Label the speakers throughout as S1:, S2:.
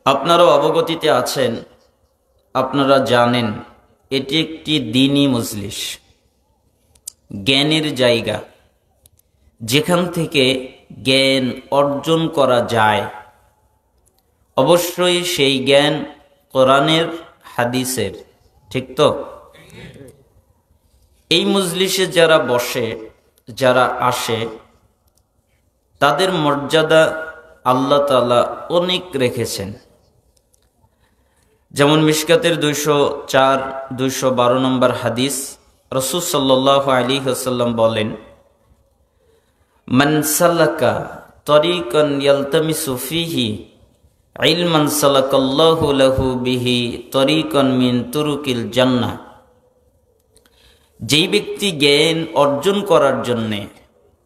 S1: আপনারাও অবগতিতে আছেন, আপনারা জানেন এটি একটি দ্বীনি মজলিস, জ্ঞানের জায়গা, যেখান থেকে জ্ঞান অর্জন করা যায়। অবশ্যই সেই জ্ঞান কোরআনের, হাদিসের, ঠিক তো? এই মজলিসে যারা বসে, যারা আসে, তাদের মর্যাদা আল্লাহ তাআলা অনেক রেখেছেন। যেমন মিশকাতের 204, 212 নম্বর হাদিস, রাসূল সাল্লাল্লাহু আলাইহি ওয়াসাল্লাম বলেন, মান সালাকা তরিকান ইয়ালতামিসু ফিহি ইলমান সালাকাল্লাহু লাহু বিহি তরিকান মিন তুরুকিল জান্নাহ। যেই ব্যক্তি জ্ঞান অর্জন করার জন্যে,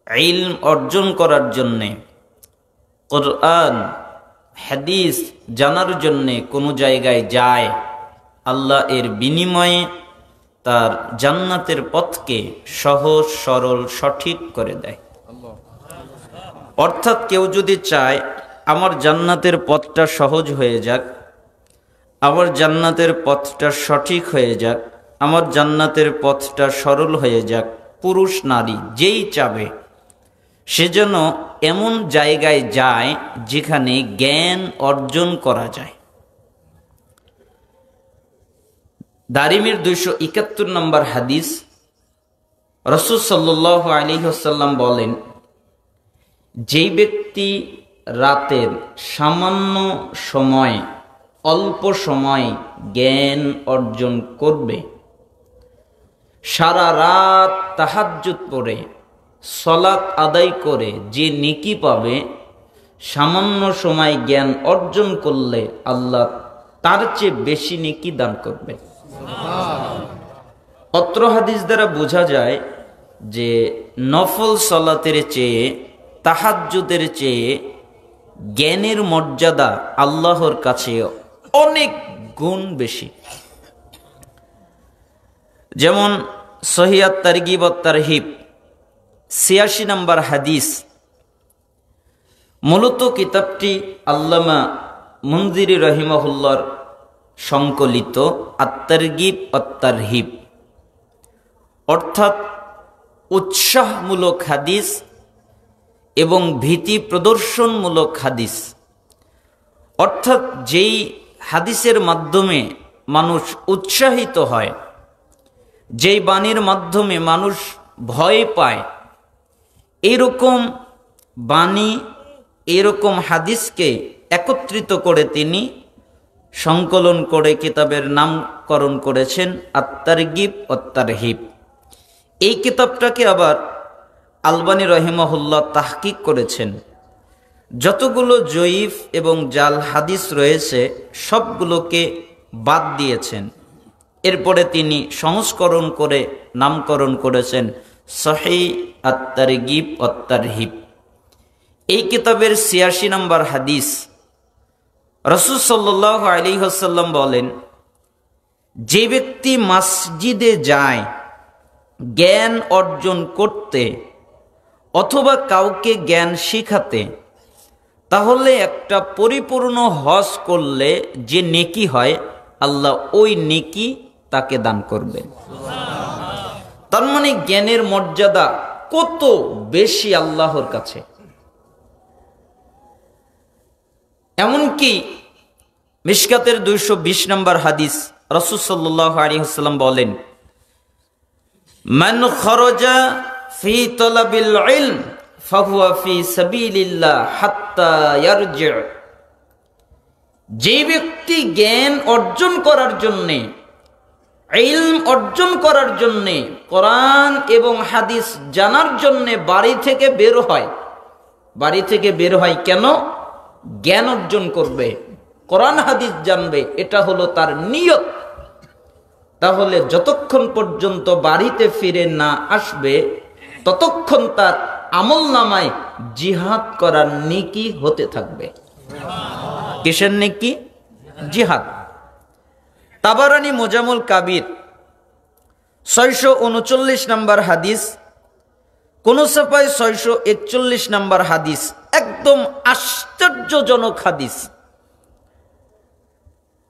S1: ইলম অর্জন করার জন্যে, কোরআন হাদিস জানার জন্যে কোনো জায়গায় যায়, আল্লাহ এর বিনিময়ে তার জান্নাতের পথকে সহজ, সরল, সঠিক করে দেয়। অর্থাৎ কেউ যদি চায় আমার জান্নাতের পথটা সহজ হয়ে যাক, আমার জান্নাতের পথটা সঠিক হয়ে যাক, আমার জান্নাতের পথটা সরল হয়ে যাক, পুরুষ নারী যেই চাবে সে যেন এমন জায়গায় যায় যেখানে জ্ঞান অর্জন করা যায়। দারিমির 271 নম্বর হাদিস, রাসূল সাল্লাল্লাহু আলাইহি ওয়াসাল্লাম বলেন, যেই ব্যক্তি রাতের সামান্য সময়, অল্প সময় জ্ঞান অর্জন করবে, সারা রাত তাহাজ্জুদ পড়ে সালাত আদায় করে যে নেকি পাবে, সামান্য সময় জ্ঞান অর্জন করলে আল্লাহ তার চেয়ে বেশি নেকি দান করবে। অত্র হাদিস দ্বারা বোঝা যায় যে নফল সালাতের চেয়ে, তাহাজ্জুদের চেয়ে জ্ঞানের মর্যাদা আল্লাহর কাছে অনেক গুণ বেশি। যেমন সহিহ আত-তারগিব ওয়াত তারহিব 86 নম্বর হাদিস। মূলত কিতাবটি আল্লামা মুনজিরি রহিমাহুল্লাহর সংকলিত আত-তারগিব ওয়াত তারহিব, অর্থাৎ উৎসাহমূলক হাদিস এবং ভীতি প্রদর্শনমূলক হাদিস। অর্থাৎ যেই হাদিসের মাধ্যমে মানুষ উৎসাহিত হয়, যেই বাণীর মাধ্যমে মানুষ ভয় পায়, এরকম বাণী, এরকম হাদিসকে একত্রিত করে তিনি সংকলন করে কিতাবের নামকরণ করেছেন আত-তারগিব ওয়াত তারহিব। এই কিতাবটাকে আবার আলবানী রহিমাহুল্লাহ তাহকিক করেছেন। যতগুলো জয়ীফ এবং জাল হাদিস রয়েছে সবগুলোকে বাদ দিয়েছেন। এরপরে তিনি সংস্করণ করে নামকরণ করেছেন সহিহ আত-তারগিব ওয়াত তারহিব। এই কিতাবের 86 নম্বর হাদিস, রাসূল সাল্লাল্লাহু আলাইহি ওয়াসাল্লাম বলেন, যে ব্যক্তি মসজিদে যায় জ্ঞান অর্জন করতে অথবা কাউকে জ্ঞান শিখাতে, তাহলে একটা পরিপূর্ণ হজ করলে যে নেকি হয়, আল্লাহ ওই নেকি তাকে দান করবেন। তার মানে জ্ঞানের মর্যাদা কত বেশি আল্লাহর কাছে। এমনকি মিশকাতের 220 নম্বর হাদিস, রাসূল সাল্লাল্লাহু আলাইহি ওয়াসাল্লাম বলেন, মান খরাজা ফি তালাবিল ইলম ফাহুয়া ফি সাবিলিল্লাহ হাত্তা ইয়ারজি। যে ব্যক্তি জ্ঞান অর্জন করার জন্যে, ইলম অর্জন করার জন্যে, কোরআন এবং হাদিস জানার জন্যে বাড়ি থেকে বের হয়, বাড়ি থেকে বের হয় কেন? জ্ঞান অর্জন করবে, কোরআন হাদিস জানবে, এটা হলো তার নিয়ত। তাহলে যতক্ষণ পর্যন্ত বাড়িতে ফিরে না আসবে ততক্ষণ তার আমলনামায় জিহাদ করার নেকি হতে থাকবে। কিসের নেকি? জিহাদ। তাবারানী মুজামুল কাবির 639 নম্বর হাদিস, কোন সাফায় 641 নম্বর হাদিস, একদম আশ্চর্যজনক হাদিস।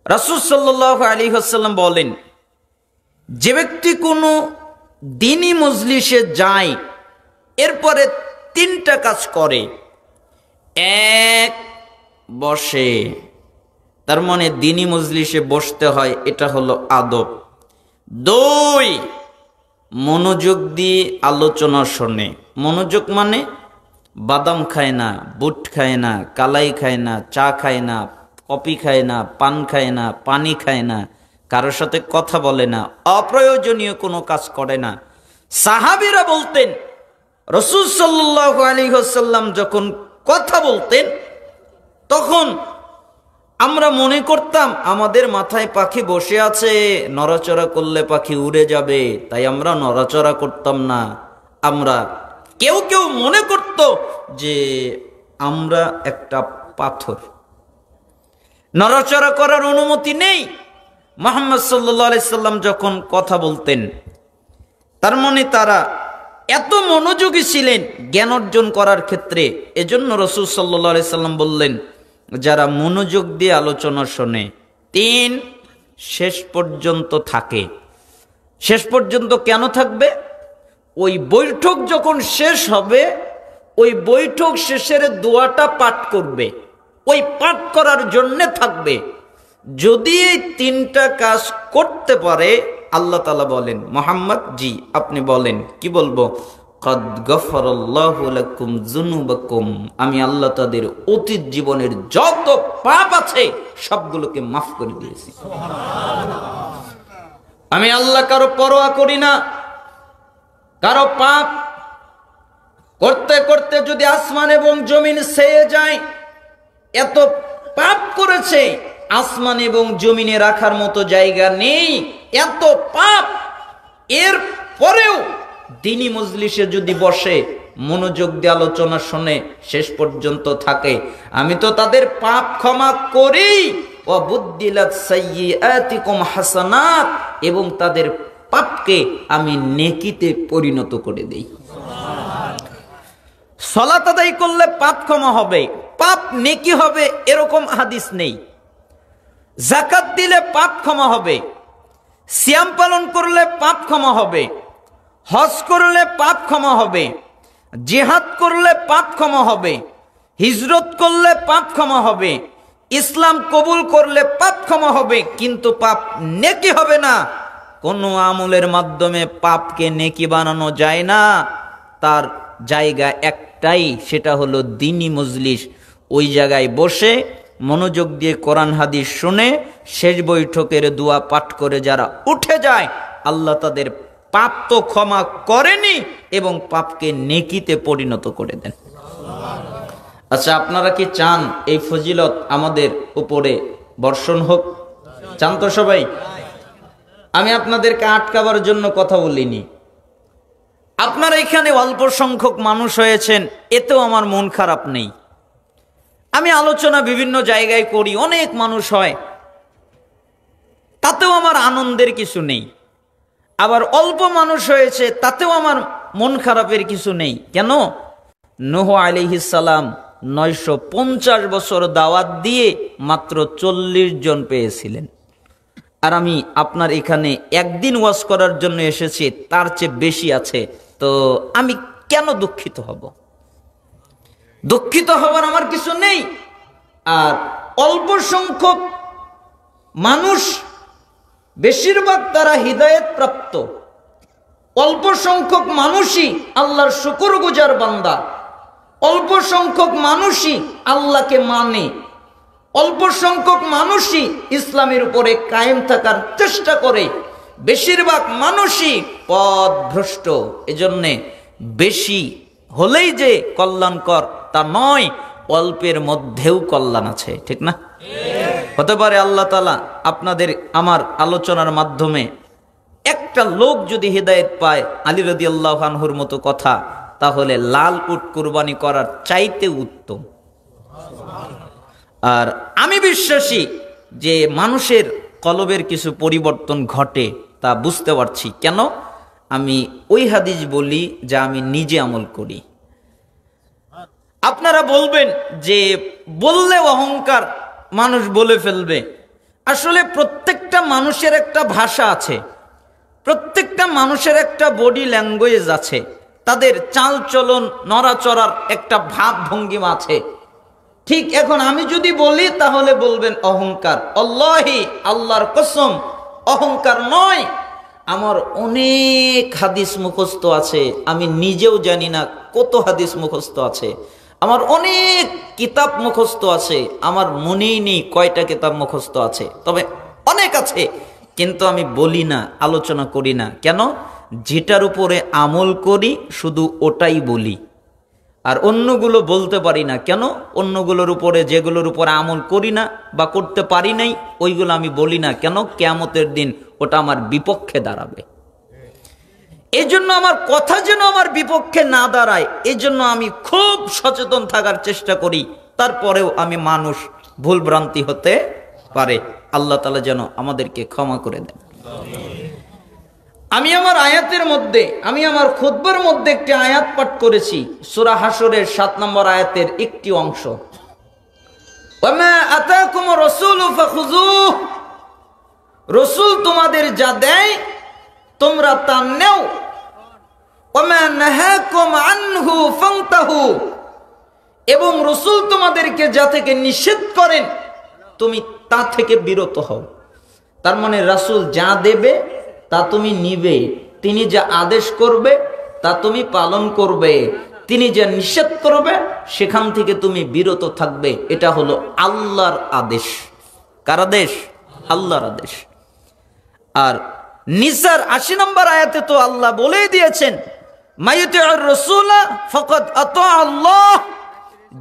S1: রাসূল সাল্লাল্লাহু আলাইহি ওয়াসাল্লাম বলেন, যে ব্যক্তি কোনো দ্বীনি মজলিসে যায়, এরপরে 3টা কাজ করে। 1, বসে, তার মানে দ্বীনি মজলিসে বসতে হয়, এটা হলো আদব। 2, মনোযোগ দিয়ে আলোচনা শোনে। মনোযোগ মানে বাদাম খায় না, বুট খায় না, কালাই খায় না, চা খায় না, কফি খায় না, পান খায় না, পানি খায় না, কারোর সাথে কথা বলে না, অপ্রয়োজনীয় কোনো কাজ করে না। সাহাবীরা বলতেন, রাসূল সাল্লাল্লাহু আলাইহি ওয়াসাল্লাম যখন কথা বলতেন, তখন আমরা মনে করতাম আমাদের মাথায় পাখি বসে আছে, নড়াচড়া করলে পাখি উড়ে যাবে, তাই আমরা নড়াচড়া করতাম না। আমরা কেউ কেউ মনে করত যে আমরা একটা পাথর, নড়াচড়া করার অনুমতি নেই। মুহাম্মদ সাল্লাল্লাহু আলাইহি সাল্লাম যখন কথা বলতেন, তার মানে তারা এত মনোযোগী ছিলেন জ্ঞান অর্জন করার ক্ষেত্রে। এজন্য রাসূল সাল্লাল্লাহু আলাইহি সাল্লাম বললেন, যারা মনোযোগ দিয়ে আলোচনা শোনে। 3, শেষ পর্যন্ত থাকে। শেষ পর্যন্ত কেন থাকবে? ওই বৈঠক যখন শেষ হবে, ওই বৈঠক শেষের দোয়াটা পাঠ করবে, ওই পাঠ করার জন্য থাকবে। যদি এই 3টা কাজ করতে পারে, আল্লাহ তাআলা বলেন, মুহাম্মদ জি আপনি বলেন, কি বলবো? কদ গফারাল্লাহু লাকুম যুনুবাকুম, আমি আল্লাহ তাদের অতীত জীবনের যত পাপ আছে সবগুলোকে মাফ করে দিয়েছি। আমি আল্লাহ কারো পরোয়া করি না। কারো পাপ করতে করতে যদি আসমান এবং জমিন ছেয়ে যায়, এত পাপ করেছে, আসমান এবং জমিনে রাখার মতো জায়গা নেই, এত পাপ। এর পরেও দ্বীনি মজলিসে যদি বসে, মনোযোগ দিয়ে আলোচনা শুনে, শেষ পর্যন্ত থাকে, আমি তো তাদের পাপ ক্ষমা করি। ওয়া বুদ্দিলাত সাইয়্যাতিকুম হাসানাত, এবং তাদের পাপকে আমি নেকিতে পরিণত করে দেই। সালাত আদায় করলে পাপ ক্ষমা হবে, পাপ নেকি হবে, এরকম হাদিস নেই। যাকাত দিলে পাপ ক্ষমা হবে, সিয়াম পালন করলে পাপ ক্ষমা হবে, হজ করলে পাপ ক্ষমা হবে, জিহাদ করলে পাপ ক্ষমা হবে, হিজরত করলে পাপ ক্ষমা হবে, ইসলাম কবুল করলে পাপ ক্ষমা হবে, কিন্তু পাপ নেকি হবে না। কোন আমলের মাধ্যমে পাপকে নেকি বানানো যায় না। তার জায়গা একটাই, সেটা হলো দ্বীনি মজলিস। ওই জায়গায় বসে মনোযোগ দিয়ে কোরআন হাদিস শুনে শেষ বৈঠকের দোয়া পাঠ করে যারা উঠে যায়, আল্লাহ তাদের পাপ তো ক্ষমা করেনি, এবং পাপকে নেকিতে পরিণত করে দেন। আচ্ছা, আপনারা কি চান এই ফজিলত আমাদের উপরে বর্ষণ হোক? চান তো সবাই? আমি আপনাদেরকে আটকাবার জন্য কথা বলিনি। আপনারা এখানে অল্প সংখ্যক মানুষ হয়েছেন, এতেও আমার মন খারাপ নেই। আমি আলোচনা বিভিন্ন জায়গায় করি, অনেক মানুষ হয়, তাতেও আমার আনন্দের কিছু নেই। আবার অল্প মানুষ হয়েছে, তাতেও আমার মন খারাপের কিছু নেই। কেন? নূহ আলাইহিস সালাম 950 বছর দাওয়াত দিয়ে মাত্র 40 জন পেয়েছিলেন, আর আমি আপনার এখানে একদিন ওয়াজ করার জন্য এসেছি, তার চেয়ে বেশি আছে। তো আমি কেন দুঃখিত হব? দুঃখিত হবার আমার কিছু নেই। আর অল্প সংখ্যক মানুষ, বেশিরভাগ তারা হিদায়াত প্রাপ্ত। অল্প সংখ্যক মানুষই আল্লাহর শুকরগুজার বান্দা, অল্প সংখ্যক মানুষই আল্লাহকে মানে, অল্প সংখ্যক মানুষই ইসলামের উপরে কায়েম থাকার চেষ্টা করে, বেশিরভাগ মানুষই পথভ্রষ্ট। এজন্যে বেশি হলেই যে কল্যাণকর তা নয়, অল্পের মধ্যেও কল্যাণ আছে, ঠিক না? হতে পারে আল্লাহ তাআলা আপনাদের আমার আলোচনার মাধ্যমে একটা লোক যদি হিদায়াত পায়, আলী রাদিয়াল্লাহু আনহুর মতো কথা, তাহলে লাল উট কুরবানি করার চাইতে উত্তম। আর আমি বিশ্বাসী যে মানুষের কলবের কিছু পরিবর্তন ঘটে, তা বুঝতে পারছি। কেন? আমি ওই হাদিস বলি যা আমি নিজে আমল করি। আপনারা বলবেন যে বললে অহংকার, মানুষ বলে ফেলবে। আসলে প্রত্যেকটা মানুষের একটা ভাষা আছে, প্রত্যেকটা মানুষের একটা বডি ল্যাঙ্গুয়েজ আছে, তাদের চাল চলন নড়াচড়ার একটা ভাব ভঙ্গিমা আছে। ঠিক এখন আমি যদি বলি তাহলে বলবেন অহংকার। আল্লাহি, আল্লাহর কসম, অহংকার নয়। আমার অনেক হাদিস মুখস্থ আছে, আমি নিজেও জানি না কত হাদিস মুখস্থ আছে। আমার অনেক কিতাব মুখস্থ আছে, আমার মনেই নেই কয়টা কিতাব মুখস্থ আছে, তবে অনেক আছে, কিন্তু আমি বলি না, আলোচনা করি না। কেন? যেটার উপরে আমল করি শুধু ওটাই বলি, আর অন্যগুলো বলতে পারি না। কেন? অন্যগুলোর উপরে, যেগুলোর উপরে আমল করি না বা করতে পারি নাই, ওইগুলো আমি বলি না। কেন? কিয়ামতের দিন ওটা আমার বিপক্ষে দাঁড়াবে। এই জন্য আমার কথা যেন আমার বিপক্ষে না দাঁড়ায়, এই জন্য আমি খুব সচেতন থাকার চেষ্টা করি। তারপরেও আমি মানুষ, ভুল ভ্রান্তি হতে পারে। আল্লাহ তাআলা যেন আমাদেরকে ক্ষমা করে দেন। আমি আমার আয়াতের মধ্যে, আমি আমার খুতবার মধ্যে একটি আয়াত পাঠ করেছি, সূরা হাশরের 7 নম্বর আয়াতের একটি অংশ। ওয়ামা আতাকুমুর রাসূলু ফাখুযুহু, রাসূল তোমাদের যা দেয় তোমরা তা নাও। ওয়ামা নাহাকুম আনহু ফান্তাহু, এবং রাসূল তোমাদেরকে যা থেকে নিষেধ করেন তুমি তা থেকে বিরত হও। তার মানে রাসূল যা দেবে তা তুমি নিবে, তিনি যা আদেশ করবে তা তুমি পালন করবে, তিনি যা নিষেধ করবে সেখান থেকে তুমি বিরত থাকবে। এটা হলো আল্লাহর আদেশ। কার আদেশ? আল্লাহর আদেশ। আর নিসার 80 নম্বর আয়াতে তো আল্লাহ বলেই দিয়েছেন, মাইয়ুতিউর রাসূলা ফাকাদ আতা আল্লাহ,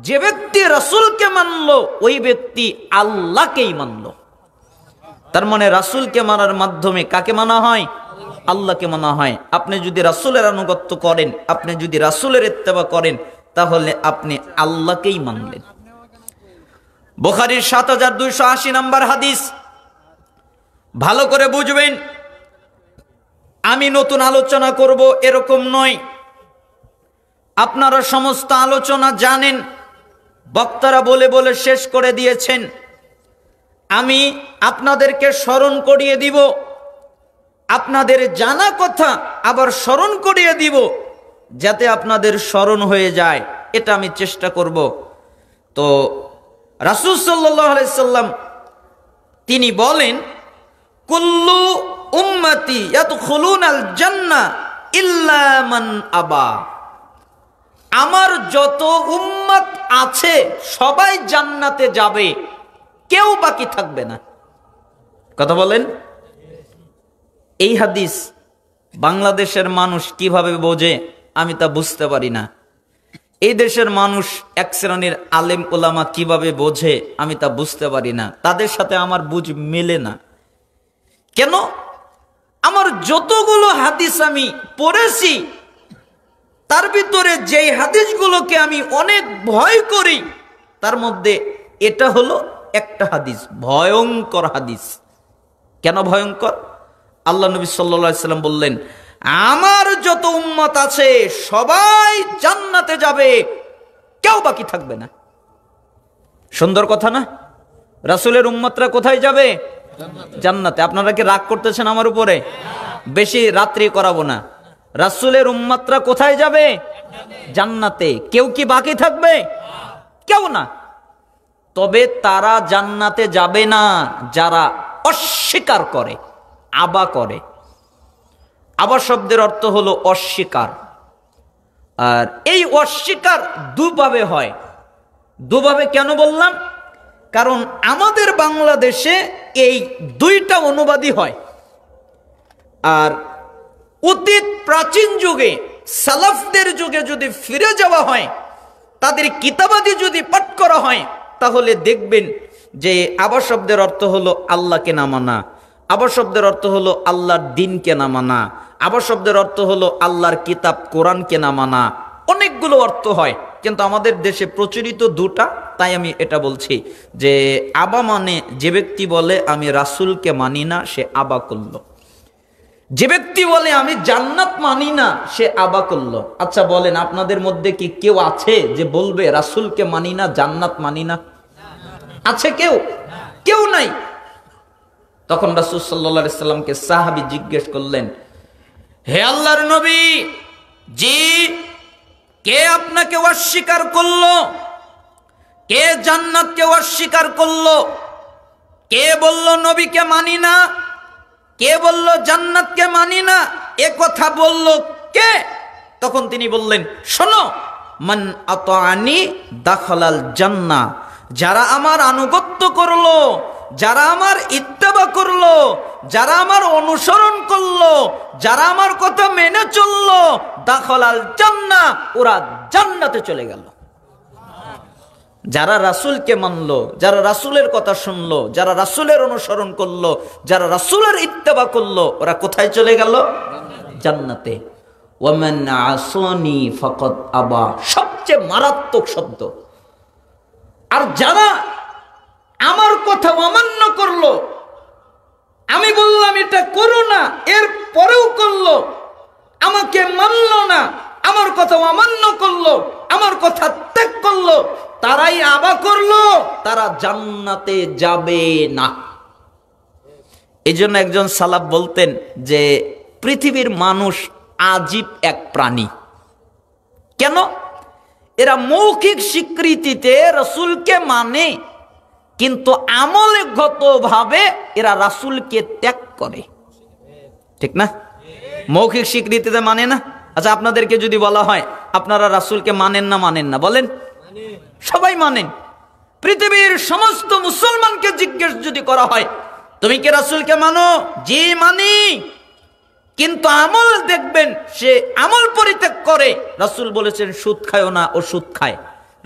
S1: যে ব্যক্তি রাসূলকে মানলো ওই ব্যক্তি আল্লাহকেই মানলো। তার মানে রাসূলকে মানার মাধ্যমে কাকে মানা হয়? আল্লাহকে মানা হয়। আপনি যদি রাসূলের আনুগত্য করেন, আপনি যদি রাসূলের ইত্তেবা করেন, তাহলে আপনি আল্লাহকেই মানলেন। বুখারীর 7280 নম্বর হাদিস, ভালো করে বুঝবেন। আমি নতুন আলোচনা করব এরকম নয়, আপনারা সমস্ত আলোচনা জানেন, বক্তারা বলে বলে শেষ করে দিয়েছেন। আমি আপনাদেরকে স্মরণ করিয়ে দিব, আপনাদের জানা কথা আবার স্মরণ করিয়ে দিব, যাতে আপনাদের স্মরণ হয়ে যায়, এটা আমি চেষ্টা করব। তো রাসূল সাল্লাল্লাহু আলাইহি সাল্লাম তিনি বলেন, কুল্লু উম্মতি ইয়াদখুলুনাল জান্নাহ ইল্লা মান আবা, আমার যত উম্মত আছে সবাই জান্নাতে যাবে, কেউ বাকি থাকবে না। কথা বলেন। এই হাদিস বাংলাদেশের মানুষ কিভাবে বোঝে আমি তা বুঝতে পারি না। এই দেশের মানুষ এক শ্রেণীর আলেম ওলামা কিভাবে বোঝে আমি তা বুঝতে পারি না। তাদের সাথে আমার বুঝ মেলে না। কেন? আমার যতগুলো হাদিস আমি পড়েছি, তার ভিতরে যেই হাদিসগুলোকে আমি অনেক ভয় করি, তার মধ্যে এটা হলো একটা হাদিস, ভয়ঙ্কর হাদিস। কেন ভয়ঙ্কর? আল্লাহ নবী সাল্লাল্লাহু আলাইহি সাল্লাম বললেন, আমার যত উম্মত আছে সবাই জান্নাতে যাবে, কেউ বাকি থাকবে না। সুন্দর কথা না? রাসূলের উম্মতরা কোথায় যাবে? জান্নাতে। আপনারা কি রাগ করতেছেন আমার উপরে? বেশি রাত্রি করাবো না। রাসূলের উম্মতরা কোথায় যাবে? জান্নাতে। কেউ কি বাকি থাকবে? কেউ না। তবে তারা জান্নাতে যাবে না যারা অস্বীকার করে, আবা করে। আবা শব্দের অর্থ হলো অস্বীকার। আর এই অস্বীকার দুভাবে হয়। দুভাবে কেন বললাম? কারণ আমাদের বাংলাদেশে এই দুইটা অনুবাদই হয়। আর অতীত প্রাচীন যুগে, সালাফদের যুগে যদি ফিরে যাওয়া হয়, তাদের কিতাবাদি যদি পাঠ করা হয়, তাহলে দেখবেন যে আবা শব্দের অর্থ হলো আল্লাহকে না মানা, আবা শব্দের অর্থ হলো আল্লাহর দ্বীনকে না মানা, আবা শব্দের অর্থ হলো আল্লাহর কিতাব কোরআনকে না মানা। অনেকগুলো অর্থ হয়, কিন্তু আমাদের দেশে প্রচলিত দুটা, তাই আমি এটা বলছি যে আবা মানে যে ব্যক্তি বলে আমি রাসূলকে মানি না, সে আবা করলো। যে ব্যক্তি বলে আমি জান্নাত মানি না, সে আবা করলো। আচ্ছা বলেন, আপনাদের মধ্যে কি কেউ আছে যে বলবে রাসূলকে মানি না, জান্নাত মানি না? আছে কেউ? কেউ নাই। তখন রাসূল সাল্লাল্লাহু আলাইহি সাল্লামকে সাহাবী জিজ্ঞেস করলেন, হে আল্লাহর নবী, জি, কে আপনাকে অস্বীকার করলো? কে জান্নাতকে অস্বীকার করলো? কে বলল নবীকে মানি না? কে বলল জান্নাতকে মানি না? এ কথা বলল কে? তখন তিনি বললেন, শোনো, মান আতাআনি দাখালাল জান্নাহ, যারা আমার আনুগত্য করলো, যারা আমার ইত্তেবা করলো, যারা আমার অনুসরণ করলো, যারা আমার কথা মেনে চললো, দাখালাল জান্নাহ, ওরা জান্নাতে চলে গেল। যারা রাসূলকে মানলো, যারা রাসূলের কথা শুনলো, যারা রাসূলের অনুসরণ করলো, যারা রাসূলের ইত্তেবা করলো, ওরা কোথায় চলে গেল? জান্নাতে। ওয়ামান আসানি ফাকাদ আবা, সবচেয়ে মারাত্মক শব্দ। আর যারা আমার কথা অমান্য করলো, আমি বললাম এটা করো না, এর পরেও করলো, আমাকে মানলো না, আমার কথা অমান্য করলো, আমার কথা ত্যাগ করলো, তারাই আবা করলো, তারা জান্নাতে যাবে না। এই জন্য একজন সালাফ বলতেন যে পৃথিবীর মানুষ আজীব এক প্রাণী। কেন? এরা মৌখিক স্বীকৃতিতে রাসূলকে মানে, কিন্তু আমলগতভাবে এরা রাসূলকে ত্যাগ করে। ঠিক না? মৌখিক স্বীকৃতিতে মানে না। আচ্ছা, আপনাদেরকে যদি বলা হয় আপনারা রাসূলকে মানেন না, মানেন না, বলেন? সবাই মানেন। পৃথিবীর সমস্ত মুসলমানকে জিজ্ঞেস যদি করা হয়, তুমি কি রাসূলকে মানো? জি, মানি। কিন্তু আমল দেখবেন সে আমল পরিত্যাগ করে। রাসূল বলেছেন সুদ খায়ও না, ও সুদ খায়।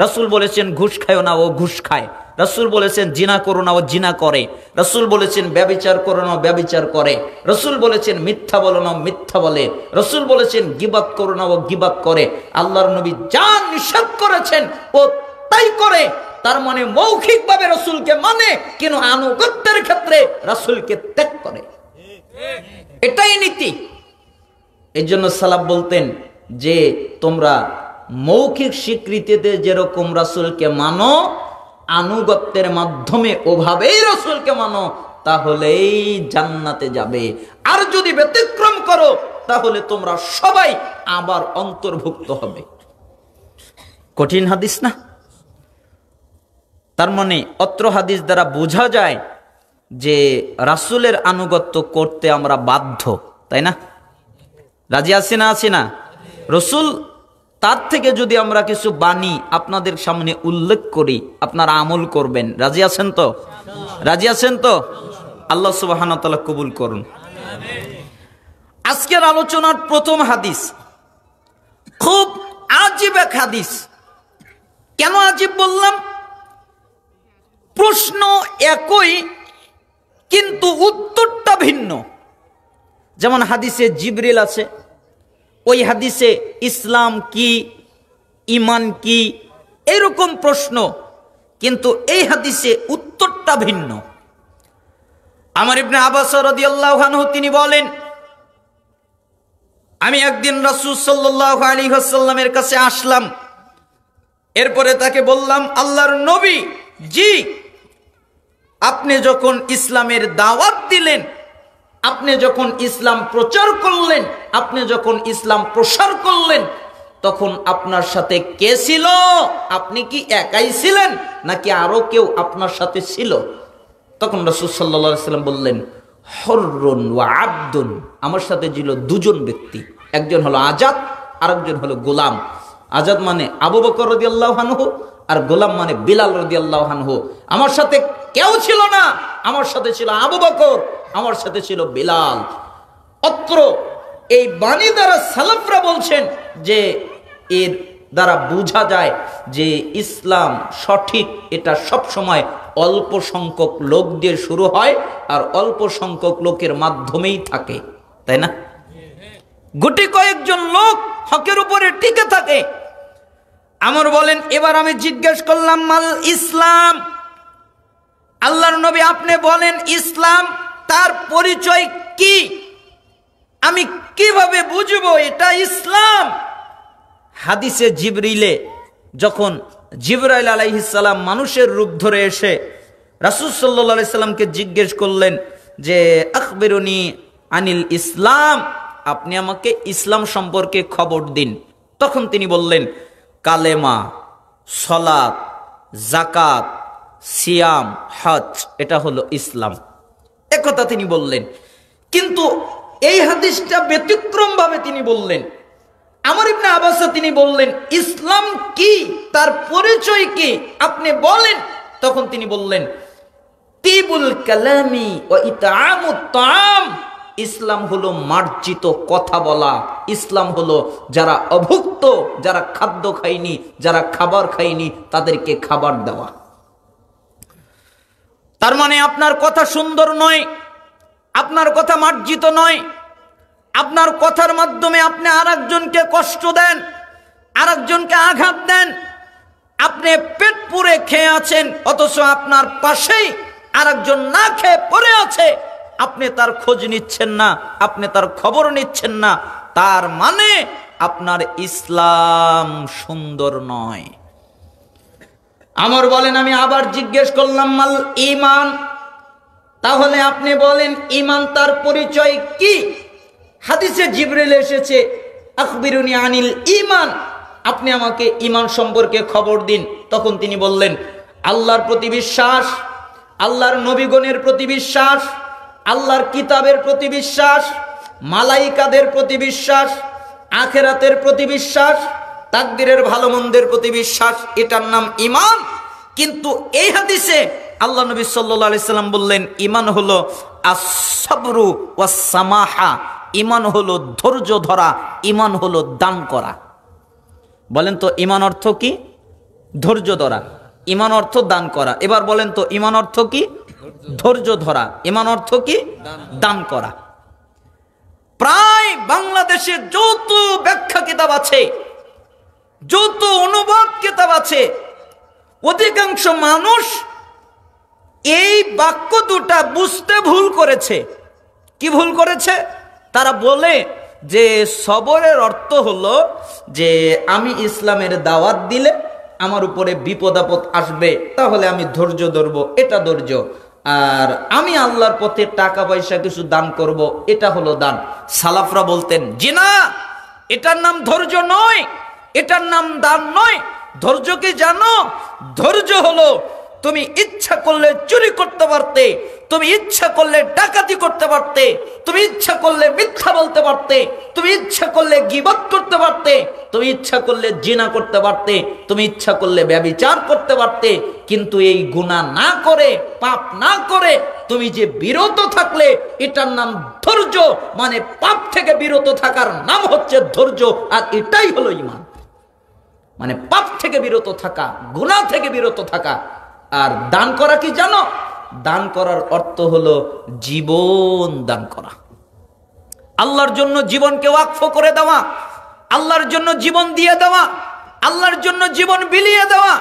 S1: রাসূল বলেছেন ঘুষ খায়ও না, ও ঘুষ খায়। রাসূল বলেছেন জিনা করো না, ও জিনা করে। রাসূল বলেছেন ব্যভিচার করো না, ও ব্যভিচার করে। রাসূল বলেছেন মিথ্যা বলো না, মিথ্যা বলে। রাসূল বলেছেন গীবাত করো না, ও গীবাত করে। আল্লাহর নবী যা নিষেধ করেছেন ও তাই করে। তার মানে মৌখিকভাবে রাসূলকে মানে, কিন্তু আনুগত্যের ক্ষেত্রে রাসূলকে ত্যাগ করে। এটাই নীতি। এই জন্য সালাফ বলতেন যে তোমরা মৌখিক স্বীকৃতিতে যেরকম রাসূলকে মানো, আনুগত্যের মাধ্যমে ওভাবেই রাসূলকে মানো, তাহলেই জান্নাতে যাবে। আর যদি ব্যতিক্রম করো, তাহলে তোমরা সবাই আবার অন্তর্ভুক্ত হবে। কঠিন হাদিস না? তার মানে অত্র হাদিস দ্বারা বোঝা যায় যে রাসূলের আনুগত্য করতে আমরা বাধ্য, তাই না? রাজি আছি না? আছি না? রাসূল তার থেকে যদি আমরা কিছু বাণী আপনাদের সামনে উল্লেখ করি, আপনারা আমল করবেন। রাজি আছেন তো? রাজি আছেন তো? আল্লাহ সুবহানাহু ওয়া তাআলা কবুল করুন। আজকের আলোচনার প্রথম হাদিস খুব আজীব এক হাদিস। কেন আজীব বললাম? প্রশ্ন একই, কিন্তু উত্তরটা ভিন্ন। যেমন হাদিসে জিবরিল আছে, ওই হাদিসে ইসলাম কি, ঈমান কি, এরকম প্রশ্ন, কিন্তু এই হাদিসে উত্তরটা ভিন্ন। আমর ইবনে আব্বাস রাদিয়াল্লাহু আনহু তিনি বলেন, আমি একদিন রাসূল সাল্লাল্লাহু আলাইহি ওয়াসাল্লামের কাছে আসলাম। এরপরে তাকে বললাম, আল্লাহর নবী, জি, আপনি যখন ইসলামের দাওয়াত দিলেন, আপনি যখন ইসলাম প্রচার করলেন, আপনি যখন ইসলাম প্রসার করলেন, তখন আপনার সাথে কে ছিল? আপনি কি একাই ছিলেন নাকি আরো কেউ আপনার সাথে ছিল? তখন রাসূল সাল্লাল্লাহু আলাইহি ওয়াসাল্লাম বললেন, হুররুন ওয়া আবদুন, আমার সাথে ছিল দুজন ব্যক্তি, একজন হলো আজাদ, আরেকজন হলো গোলাম। আজাদ মানে আবু বকর রাদিয়াল্লাহু আনহু, আর গোলাম মানে বিলাল রাদিয়াল্লাহু আনহু। আমার সাথে কেউ ছিল না, আমার সাথে ছিল আবু বকর, আমার সাথে ছিল বিলাল। অত্র এই বাণী দ্বারা সালাফরা বলছেন যে এর দ্বারা বোঝা যায় যে ইসলাম সঠিক, এটা সব সময় অল্প সংখ্যক লোক দিয়ে শুরু হয় আর অল্প সংখ্যক লোকের মাধ্যমেই থাকে, তাই না? গুটি কয়েকজন লোক হকের উপরে টিকে থাকে। আমর বলেন, এবার আমি জিজ্ঞেস করলাম, মাল ইসলাম, আল্লাহর নবী আপনি বলেন ইসলাম, তার পরিচয় কি? আমি কিভাবে বুঝবো এটা ইসলাম? হাদিসে জিবরিলে যখন জিবরাইল আলাইহিস সালাম মানুষের রূপ ধরে এসে রাসূল সাল্লাল্লাহু আলাইহি সাল্লামকে জিজ্ঞেস করলেন যে আখবিরুনি আনিল ইসলাম, আপনি আমাকে ইসলাম সম্পর্কে খবর দিন। তখন তিনি বললেন কালেমা, সলাত, জাকাত, সিয়াম, হজ, এটা হলো ইসলাম। একথা তিনি বললেন। কিন্তু এই হাদিসটা ব্যতিক্রম ভাবে তিনি বললেন। আমর ইবনে আবাস তিনি বললেন ইসলাম কি, তার পরিচয় কি আপনি বলেন। তখন তিনি বললেন তিবুল কালামি ওয়া ইতআমুত তাআম, ইসলাম হলো মার্জিত কথা বলা। ইসলাম হলো যারা অভুক্ত, যারা খাদ্য খায়নি, যারা খাবার খায়নি, তাদেরকে খাবার দেওয়া। তার মানে আপনার কথা সুন্দর নয়, আপনার কথা মার্জিত নয়, আপনার কথার মাধ্যমে আপনি আরেকজনকে কষ্ট দেন, আরেকজনকে আঘাত দেন। আপনি পেট পুরে খেয়ে আছেন, অথচ আপনার পাশেই আরেকজন না খেয়ে পড়ে আছে, আপনি তার খোঁজ নিচ্ছেন না, আপনি তার খবর নিচ্ছেন না। তার মানে আপনার ইসলাম সুন্দর নয়। আমর বলেন আমি আবার জিজ্ঞেস করলাম মাল ঈমান, তাহলে আপনি বলেন ঈমান তার পরিচয় কি? হাদিসে জিবরিল এসেছে আখবিরুনি আনিল ঈমান, আপনি আমাকে ঈমান সম্পর্কে খবর দিন। তখন তিনি বললেন আল্লাহর প্রতি বিশ্বাস, আল্লাহর নবীগণের প্রতি বিশ্বাস, আল্লাহর কিতাবের প্রতি বিশ্বাস, মালাইকাদের প্রতি বিশ্বাস, আখিরাতের প্রতি বিশ্বাস, তাকদীরের ভালো মন্দের প্রতি বিশ্বাস, এটার নাম ঈমান। কিন্তু এই হাদিসে আল্লাহ নবী সাল্লাল্লাহু আলাইহি সাল্লাম বললেন ঈমান হলো আস-সাবরু ওয়াস-সামাহা, ঈমান হলো ধৈর্য ধরা, ঈমান হলো দান করা। বলেন তো ঈমান অর্থ কি? ধৈর্য ধরা। ঈমান অর্থ দান করা। এবার বলেন তো ঈমান অর্থ কি? ধৈর্য ধরা। ঈমান অর্থ কি? দান করা। প্রায় বাংলাদেশে যত ব্যাখ্যা কিতাব আছে, যত অনুবাদ কিতাব আছে, অধিকাংশ মানুষ এই বাক্য দুটা বুঝতে ভুল করেছে। কি ভুল করেছে? তারা বলে যে সবরের অর্থ হলো যে আমি ইসলামের দাওয়াত দিলে আমার উপরে বিপদ আপদ আসবে, তাহলে আমি ধৈর্য ধরব, এটা ধৈর্য। আর আমি আল্লাহর পথে টাকা পয়সা কিছু দান করব, এটা হলো দান। সালাফরা বলতেন জি না, এটার নাম ধৈর্য নয়, এটার নাম দান নয়। ধৈর্য কি জানো? ধৈর্য হলো তুমি ইচ্ছা করলে চুরি করতে পারতে, তুমি ইচ্ছা করলে ডাকাতি করতে পারতে, তুমি ইচ্ছা করলে মিথ্যা বলতে পারতে, তুমি ইচ্ছা করলে গীবত করতে পারতে, তুমি ইচ্ছা করলে জিনা করতে পারতে, তুমি ইচ্ছা করলে ব্যভিচার করতে পারতে। কিন্তু এই গুনাহ না করে, পাপ না করে তুমি যে বিরত থাকলে, এটার নাম ধৈর্য। মানে পাপ থেকে বিরত থাকার নাম হচ্ছে ধৈর্য। আর এটাই হলো ঈমান। মানে পাপ থেকে বিরত থাকা, গুনাহ থেকে বিরত থাকা। আর দান করা কি জানো? দান করার অর্থ হলো জীবন দান করা, আল্লাহর জন্য জীবনকে ওয়াকফ করে দেওয়া, আল্লাহর জন্য জীবন দিয়ে দেওয়া, আল্লাহর জন্য জীবন বিলিয়ে দেওয়া,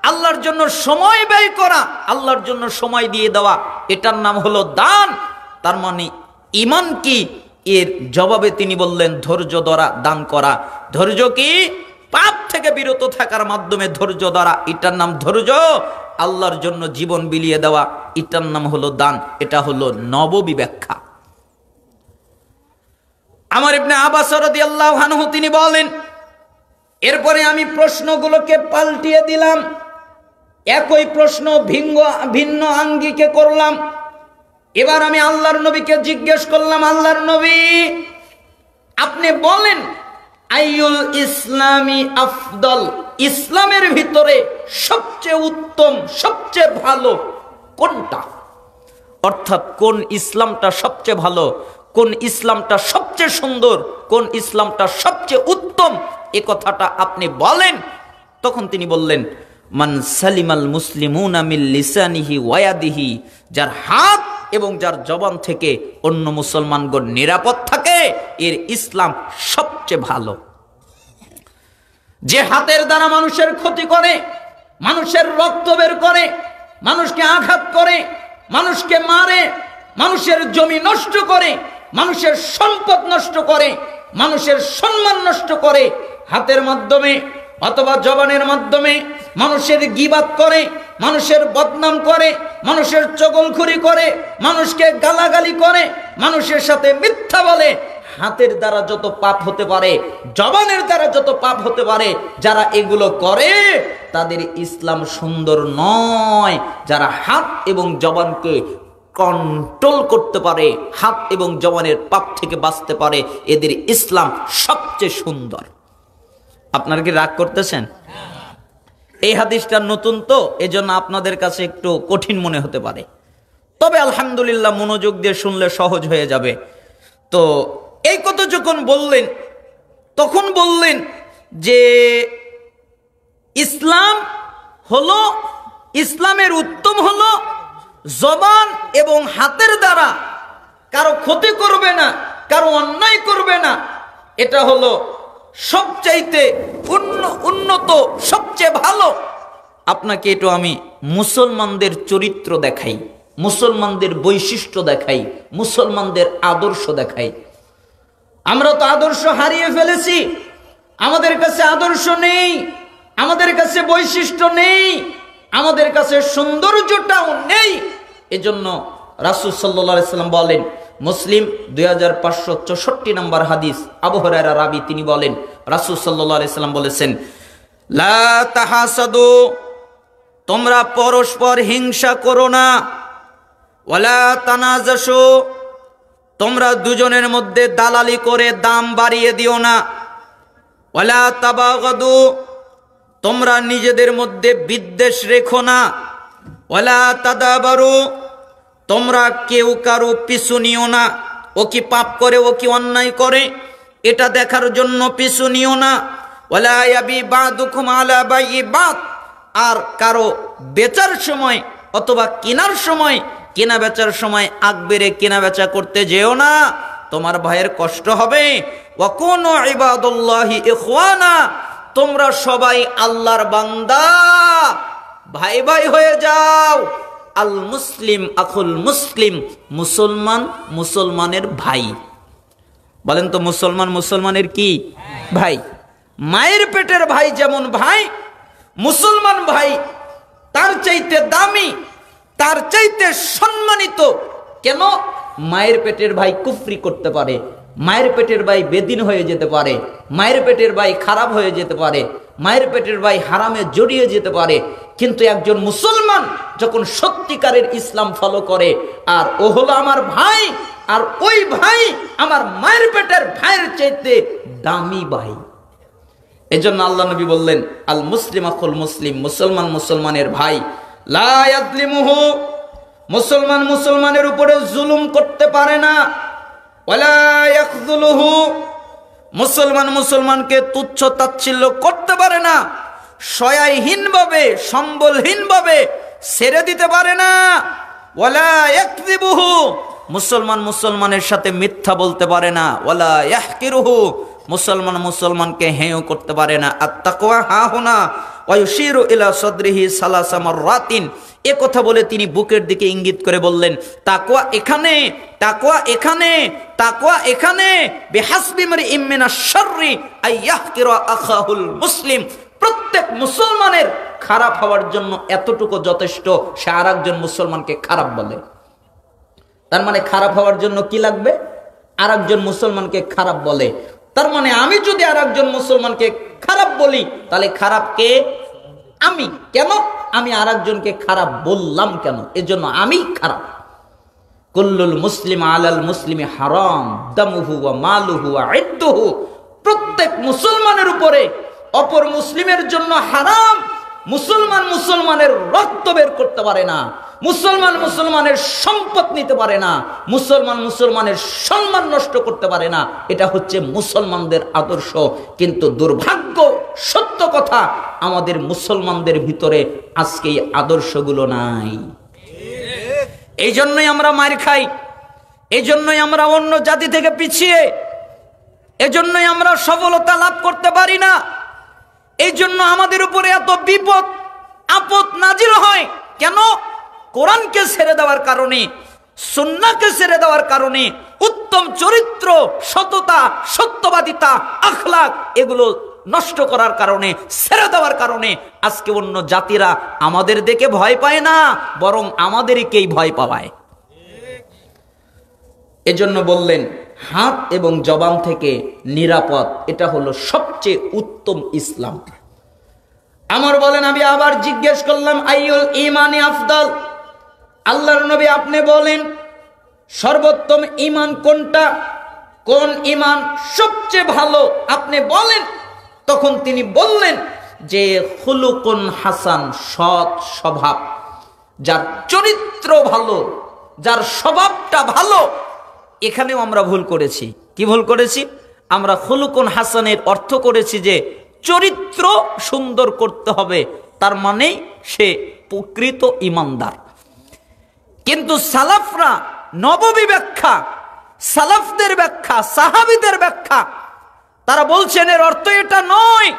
S1: আল্লাহর জন্য সময় ব্যয় করা, আল্লাহর জন্য সময় দিয়ে দেওয়া, এটার নাম হলো দান। তার মানে ঈমান কি? এর জবাবে তিনি বললেন ধৈর্য ধরা, দান করা। ধৈর্য কি? পাপ থেকে বিরত থাকার মাধ্যমে ধৈর্য ধরা, এটার নাম ধৈর্য। আল্লাহর জন্য জীবন বিলিয়ে দেওয়া, এটার নাম হলো দান। এটা হলো নববী ব্যাখ্যা। আমর ইবনে আব্বাস রাদিয়াল্লাহু আনহু তিনি বলেন, এরপরে আমি প্রশ্নগুলোকে পাল্টিয়ে দিলাম, একই প্রশ্ন ভিন্ন আঙ্গিকে করলাম। এবার আমি আল্লাহর নবীকে জিজ্ঞেস করলাম, আল্লাহর নবী আপনি বলেন আইয়ুল ইসলামি আফদল, ইসলামের ভিতরে সবচেয়ে উত্তম, সবচেয়ে ভালো কোনটা? অর্থাৎ কোন ইসলামটা সবচেয়ে ভালো, কোন ইসলামটা সবচেয়ে সুন্দর, কোন ইসলামটা সবচেয়ে উত্তম, এ কথাটা আপনি বলেন। তখন তিনি বললেন মান সালিমাল মুসলিমুনা মিন লিসানিহি ওয়া ইয়াদিহি, যার হাত এবং যার জবান থেকে অন্য মুসলমানগণ নিরাপদ থাকে, এর ইসলাম সবচেয়ে ভালো। যে হাতের দ্বারা মানুষের ক্ষতি করে, মানুষের রক্ত বের করে, মানুষকে আঘাত করে, মানুষকে মারে, মানুষের জমি নষ্ট করে, মানুষের সম্পদ নষ্ট করে, মানুষের সম্মান নষ্ট করে, হাতের মাধ্যমে অথবা জবানের মাধ্যমে মানুষের গীবাত করে, মানুষের বদনাম করে, মানুষের চগলখড়ি করে, মানুষকে গালাগালি করে, মানুষের সাথে মিথ্যা বলে। হাতের দ্বারা যত পাপ হতে পারে, জবানের দ্বারা যত পাপ হতে পারে, যারা এগুলো করে তাদের ইসলাম সুন্দর নয়। যারা হাত এবং জবানকে কন্ট্রোল করতে পারে, হাত এবং জবানের পাপ থেকে বাঁচতে পারে, এদের ইসলাম সবচেয়ে সুন্দর। আপনারা কি রাগ করতেছেন? এই হাদিসটা নতুন তো, এজন্য আপনাদের কাছে একটু কঠিন মনে হতে পারে, তবে আলহামদুলিল্লাহ মনোযোগ দিয়ে শুনলে সহজ হয়ে যাবে। তো এই কথা যখন বললেন, তখন বললেন যে ইসলাম হলো, ইসলামের উত্তম হলো জবান এবং হাতের দ্বারা কারো ক্ষতি করবে না, কারো অন্যায় করবে না। এটা হলো সবচাইতে উন্নত, সবচেয়ে ভালো। আপনাকে একটু আমি মুসলমানদের চরিত্র দেখাই, মুসলমানদের বৈশিষ্ট্য দেখাই, মুসলমানদের আদর্শ দেখাই। আমরা তো আদর্শ হারিয়ে ফেলেছি, আমাদের কাছে আদর্শ নেই, আমাদের কাছে বৈশিষ্ট্য নেই, আমাদের কাছে সৌন্দর্যটাও নেই। এজন্য রাসূল সাল্লাল্লাহু আলাইহি সাল্লাম বলেন, মুসলিম 2564 নম্বর হাদিস, আবু হুরায়রা রাবী, তিনি বলেন রাসূল সাল্লাল্লাহু আলাইহি সাল্লাম বলেছেন, লা তাহাসাদু, তোমরা পরস্পর হিংসা করো না, ওয়ালা তানাজাসু, তোমরা দুজনের মধ্যে দালালি করে দাম বাড়িয়ে দিও না, ওয়ালা তাবাগাদু, তোমরা নিজেদের মধ্যে বিদ্বেষ রেখো না, ওয়ালা তাদাবারু, তোমরা কেউ কারো পিছু নিও না। ও কি পাপ করে, ও কি অন্যায় করে, এটা দেখার জন্য পিছু নিও না। ওয়ালা ইয়াবি বাদুকুম আলা বাইই বাদ, আর কারো বেচার সময় অথবা কেনার সময়, কেনা বেচার সময় আগ বেড়ে কেনা বেচা করতে যেও না, তোমার ভাইয়ের কষ্ট হবে। ওয়াকুনু ইবাদুল্লাহি ইখওয়ানা, তোমরা সবাই আল্লাহর বান্দা, ভাই ভাই হয়ে যাও। আল মুসলিম আখুল মুসলিম, মুসলমান মুসলমানের ভাই। বলেন তো, মুসলমান মুসলমানের কি ভাই? মায়ের পেটের ভাই যেমন ভাই, মুসলমান ভাই তার চাইতে দামি, তার চাইতে সম্মানিত। কেন? মায়ের পেটের ভাই কুফরি করতে পারে, মায়ের পেটের ভাই বেদিন হয়ে যেতে পারে, মায়ের পেটের ভাই খারাপ হয়ে যেতে পারে, মায়ের পেটের ভাই হারামে জড়িয়ে যেতে পারে, কিন্তু একজন মুসলমান যখন সত্যিকারের ইসলাম ফলো করে, আর ও হলো আমার ভাই, আর ওই ভাই আমার মায়ের পেটের ভাইয়ের চাইতে দামি ভাই। এজন্য আল্লাহ নবী বললেন, আল মুসলিম আখুল মুসলিম, মুসলমান মুসলমানের ভাই। লা ইয়াজলিমুহু, মুসলমান মুসলমানের উপরে জুলুম করতে পারে না। ওয়ালা ইয়াখযুলুহু, মুসলমান মুসলমানকে তুচ্ছ তাচ্ছিল্য করতে পারে না, সহায়হীনভাবে, সম্বলহীনভাবে ছেড়ে দিতে পারে না। ওয়ালা ইয়াকযিবুহু, মুসলমান মুসলমানের সাথে মিথ্যা বলতে পারে না। ওয়ালা ইয়াহকিরুহু, মুসলমান মুসলমানকে হেয় করতে পারে না। আত-তাকওয়া হাহুনা ওয়া ইউশিরু ইলা সাদরিহি সালাসা মাররাতিন, এ কথা বলে তিনি বুকের দিকে ইঙ্গিত করে বললেন, তাকওয়া এখানে, তাকওয়া এখানে, তাকওয়া এখানে। বিহাসবি মারইম মিনাশ শাররি আইয়াহকিরা আখাহুল মুসলিম, প্রত্যেক মুসলমানের খারাপ হওয়ার জন্য এতটুকু যথেষ্ট, সে আরেকজন মুসলমানকে খারাপ বলে। তার মানে খারাপ হওয়ার জন্য কি লাগবে? আরেকজন মুসলমানকে খারাপ বলে। তার মানে আমি যদি আরেকজন মুসলমানকে খারাপ বলি, তাহলে খারাপ কে? আমি। কেন? আমি আরেকজনকে খারাপ বললাম কেন? এজন্য আমি খারাপ। কুল্লুল মুসলিম আলাল মুসলিমি হারাম দামুহু ওয়া মালুহু ওয়া ইদ্দুহু, প্রত্যেক মুসলমানের উপরে অপর মুসলিমের জন্য হারাম। মুসলমান মুসলমানের রক্ত বের করতে পারে না, মুসলমান মুসলমানের সম্পদ নিতে পারে না, মুসলমান মুসলমানের সম্মান নষ্ট করতে পারে না। এটা হচ্ছে মুসলমানদের আদর্শ। কিন্তু দুর্ভাগ্য, সত্য কথা, আমাদের মুসলমানদের ভিতরে আজকে এই আদর্শগুলো নাই। এই জন্যই আমরা মার খাই, এই জন্যই আমরা অন্য জাতি থেকে পিছিয়ে, এজন্যই আমরা সফলতা লাভ করতে পারি না। এই জন্য আমাদের উপরে এত বিপদ আপদ নাজিল হয়। কেন? কোরআনকে ছেড়ে দেওয়ার কারণে, সুন্নাহকে ছেড়ে দেওয়ার কারণে, উত্তম চরিত্র, সততা, সত্যবাদিতা, আখলাক এগুলো নষ্ট করার কারণে, ছেড়ে দেওয়ার কারণে আজকে অন্য জাতিরা আমাদের দেখে ভয় পায় না, বরং আমাদেরকেই ভয় পাওয়ায়। এজন্য বললেন হাত এবং জবান থেকে নিরাপদ, এটা হলো সবচেয়ে উত্তম ইসলাম। আমার বলেন, আমি আবার জিজ্ঞেস করলাম আইয়ুল ঈমানি আফদাল, আল্লাহর নবী আপনি বলেন সর্বোত্তম ঈমান কোনটা, কোন ঈমান সবচেয়ে ভালো আপনি বলেন। তখন তিনি বললেন যে খুলুকুন হাসান, সৎ স্বভাব, যার চরিত্র ভালো, যার স্বভাবটা ভালো। এখানেও আমরা ভুল করেছি। কি ভুল করেছি? আমরা খুলুকুন হাসানের অর্থ করেছি যে চরিত্র সুন্দর করতে হবে, তার মানে সে প্রকৃত ঈমানদার। কিন্তু সালাফরা নববী ব্যাখ্যা, সালাফদের ব্যাখ্যা, সাহাবীদের ব্যাখ্যা, তারা বলছেন এর অর্থ এটা নয়।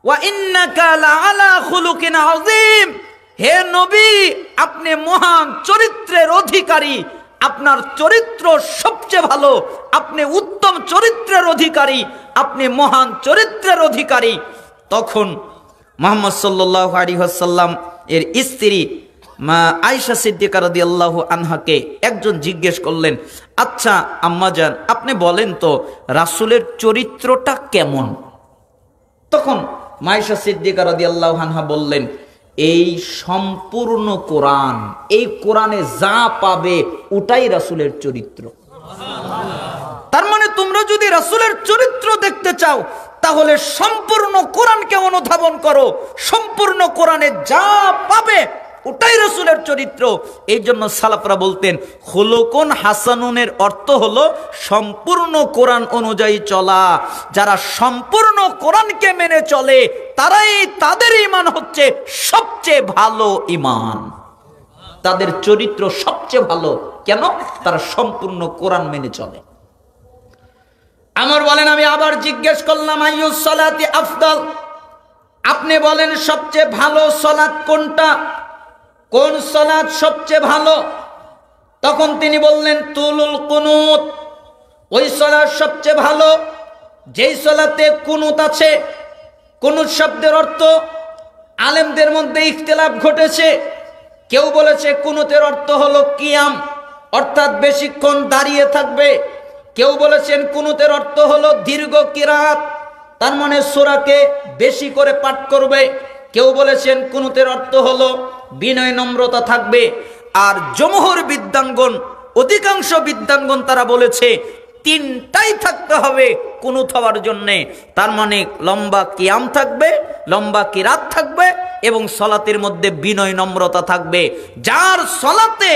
S1: ওয়া ইন্নাকা লাআলা খুলুকিন আযীম, হে নবী আপনি মহান চরিত্রের অধিকারী, আপনার চরিত্র সবচেয়ে ভালো, আপনি উত্তম চরিত্রের অধিকারী, আপনি মহান চরিত্রের অধিকারী। তখন মুহাম্মদ সাল্লাল্লাহু আলাইহি ওয়াসাল্লাম এর স্ত্রী মা আয়েশা সিদ্দিকা রাদিয়াল্লাহু আনহাকে একজন জিজ্ঞেস করলেন, আচ্ছা আম্মাজান আপনি বলেন তো রাসূলের চরিত্রটা কেমন? তখন মা আয়েশা সিদ্দিকা রাদিয়াল্লাহু আনহা বললেন, এই সম্পূর্ণ কোরআন, এই কোরআনে যা পাবে ওটাই রাসূলের চরিত্র। তার মানে তোমরা যদি রাসূলের চরিত্র দেখতে চাও তাহলে সম্পূর্ণ কোরআনকে অনুধাবন করো, সম্পূর্ণ কোরআনে যা পাবে ওটাই রাসূলের চরিত্র। এই জন্য সালাফরা বলতেন খুলুকুন হাসানুনের অর্থ হলো সম্পূর্ণ কোরআন অনুযায়ী চলা। যারা সম্পূর্ণ কোরআনকে মেনে চলে তাদের ঈমান হচ্ছে সবচেয়ে ভালো ঈমান, তাদের চরিত্র সবচেয়ে ভালো। কেন? তারা সম্পূর্ণ কোরআন মেনে চলে। আমার বলেন, আমি আবার জিজ্ঞেস করলাম আইয়ুস সালাতি আফদাল, আপনি বলেন সবচেয়ে ভালো সালাত কোনটা, কোন সালাত সবচেয়ে ভালো? তখন তিনি বললেন তুলুল কুনুত, ওই সালাত সবচেয়ে ভালো যেই সালাতে কুনুত আছে। কুনুত শব্দের অর্থ আলেমদের মধ্যে ইখতিলাফ ঘটেছে। কেউ বলেছে কুনুতের অর্থ হলো কিয়াম, অর্থাৎ বেশিক্ষণ দাঁড়িয়ে থাকবে। কেউ বলেছেন কুনুতের অর্থ হলো দীর্ঘ কিরাত, তার মানে সূরাকে বেশি করে পাঠ করবে। কেউ বলেছেন কুনুতের অর্থ হলো বিনয় নম্রতা থাকবে। আর জমহুর বিদ্বানগণ, অধিকাংশ বিদ্বানগণ তারা বলেছে তিনটাই থাকতে হবে কুনুত হওয়ার জন্যে। তার মানে লম্বা কিয়াম থাকবে, লম্বা কিরাত থাকবে এবং সলাতের মধ্যে বিনয় নম্রতা থাকবে। যার সলাতে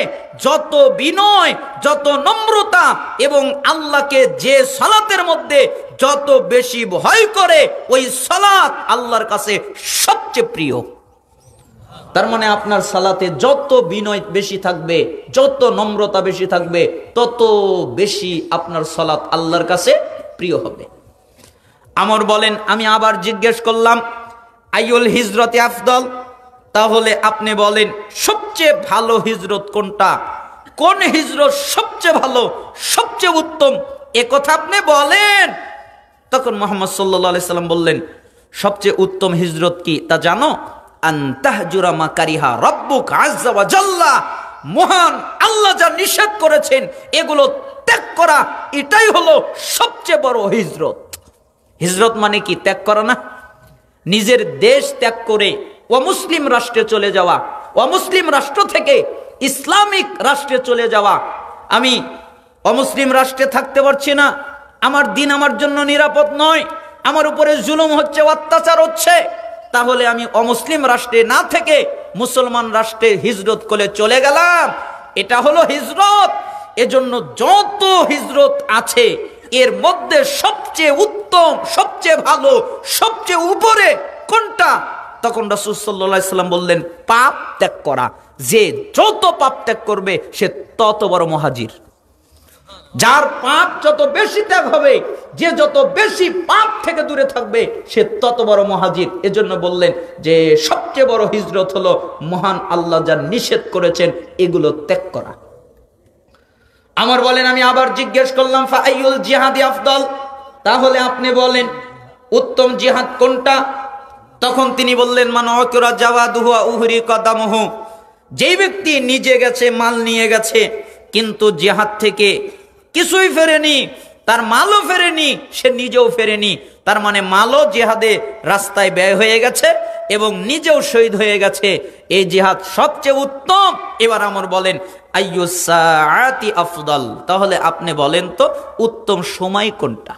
S1: যত বিনয়, যত নম্রতা এবং আল্লাহকে যে সলাতের মধ্যে যত বেশি ভয় করে, ওই সলাত আল্লাহর কাছে সবচেয়ে প্রিয়। তার মানে আপনার সালাতে যত বিনয় বেশি থাকবে, যত নম্রতা বেশি থাকবে, তত বেশি আপনার সালাত আল্লাহর কাছে প্রিয় হবে। আমার বলেন, আমি আবার জিজ্ঞেস করলাম আইয়ুল হিজরতে আফদল, তাহলে আপনি বলেন সবচেয়ে ভালো হিজরত কোনটা, কোন হিজরত সবচেয়ে ভালো, সবচেয়ে উত্তম, এ কথা আপনি বলেন। তখন মুহাম্মদ সাল্লাল্লাহু আলাইহি সাল্লাম বললেন, সবচেয়ে উত্তম হিজরত কি তা জানো? আনতাহজুরা মা কারিহা রাব্বুক আযযা ওয়া জাল্লা, মহান আল্লাহ যা নিষেধ করেছেন এগুলো ত্যাগ করা, এটাই হলো সবচেয়ে বড় হিজরত। হিজরত মানে কি? ত্যাগ করা না। নিজের দেশ ত্যাগ করে অমুসলিম রাষ্ট্রে চলে যাওয়া, অমুসলিম রাষ্ট্র থেকে ইসলামিক রাষ্ট্রে চলে যাওয়া। আমি অমুসলিম রাষ্ট্রে থাকতে পারছি না, আমার দিন আমার জন্য নিরাপদ নয়, আমার উপরে জুলুম হচ্ছে, অত্যাচার হচ্ছে, তাহলে আমি অমুসলিম রাষ্ট্রে না থেকে মুসলমান রাষ্ট্রে হিজরত করে চলে গেলাম, এটা হলো হিজরত। এজন্য যত হিজরত আছে এর মধ্যে সবচেয়ে উত্তম, সবচেয়ে ভালো, সবচেয়ে উপরে কোনটা? তখন রাসূল সাল্লাল্লাহু আলাইহি সাল্লাম বললেন পাপ ত্যাগ করা। যে যত পাপ ত্যাগ করবে সে তত বড় মুহাজির। যার পাপ যত বেশি ত্যাগ হবে, যে যত বেশি পাপ থেকে দূরে থাকবে, সে তত বড় মুহাজির। এজন্য বললেন যে সবচেয়ে বড় হিজরত হলো মহান আল্লাহ যা নিষেধ করেছেন এগুলো ত্যাগ করা। আমার বলেন, আমি আবার জিজ্ঞেস করলাম ফাআইয়ুল জিহাদি আফদল, তাহলে আপনি বলেন উত্তম জিহাদ কোনটা? তখন তিনি বললেন, মান আকুরা জাওয়াদুহু ওয়া উহরিকা দামুহু, যেই ব্যক্তি নিজে গেছে, মাল নিয়ে গেছে, কিন্তু জিহাদ থেকে কিছুই ফেরেনি, তার মালও ফেরেনি, সে নিজেও ফেরেনি, তার মানে মালও জিহাদে রাস্তায় ব্যয় হয়ে গেছে এবং নিজেও শহীদ হয়ে গেছে, এই জিহাদ সবচেয়ে উত্তম। এবার আমার বলেন আইয়ুস সাআতি আফদাল, তাহলে আপনি বলেন তো উত্তম সময় কোনটা?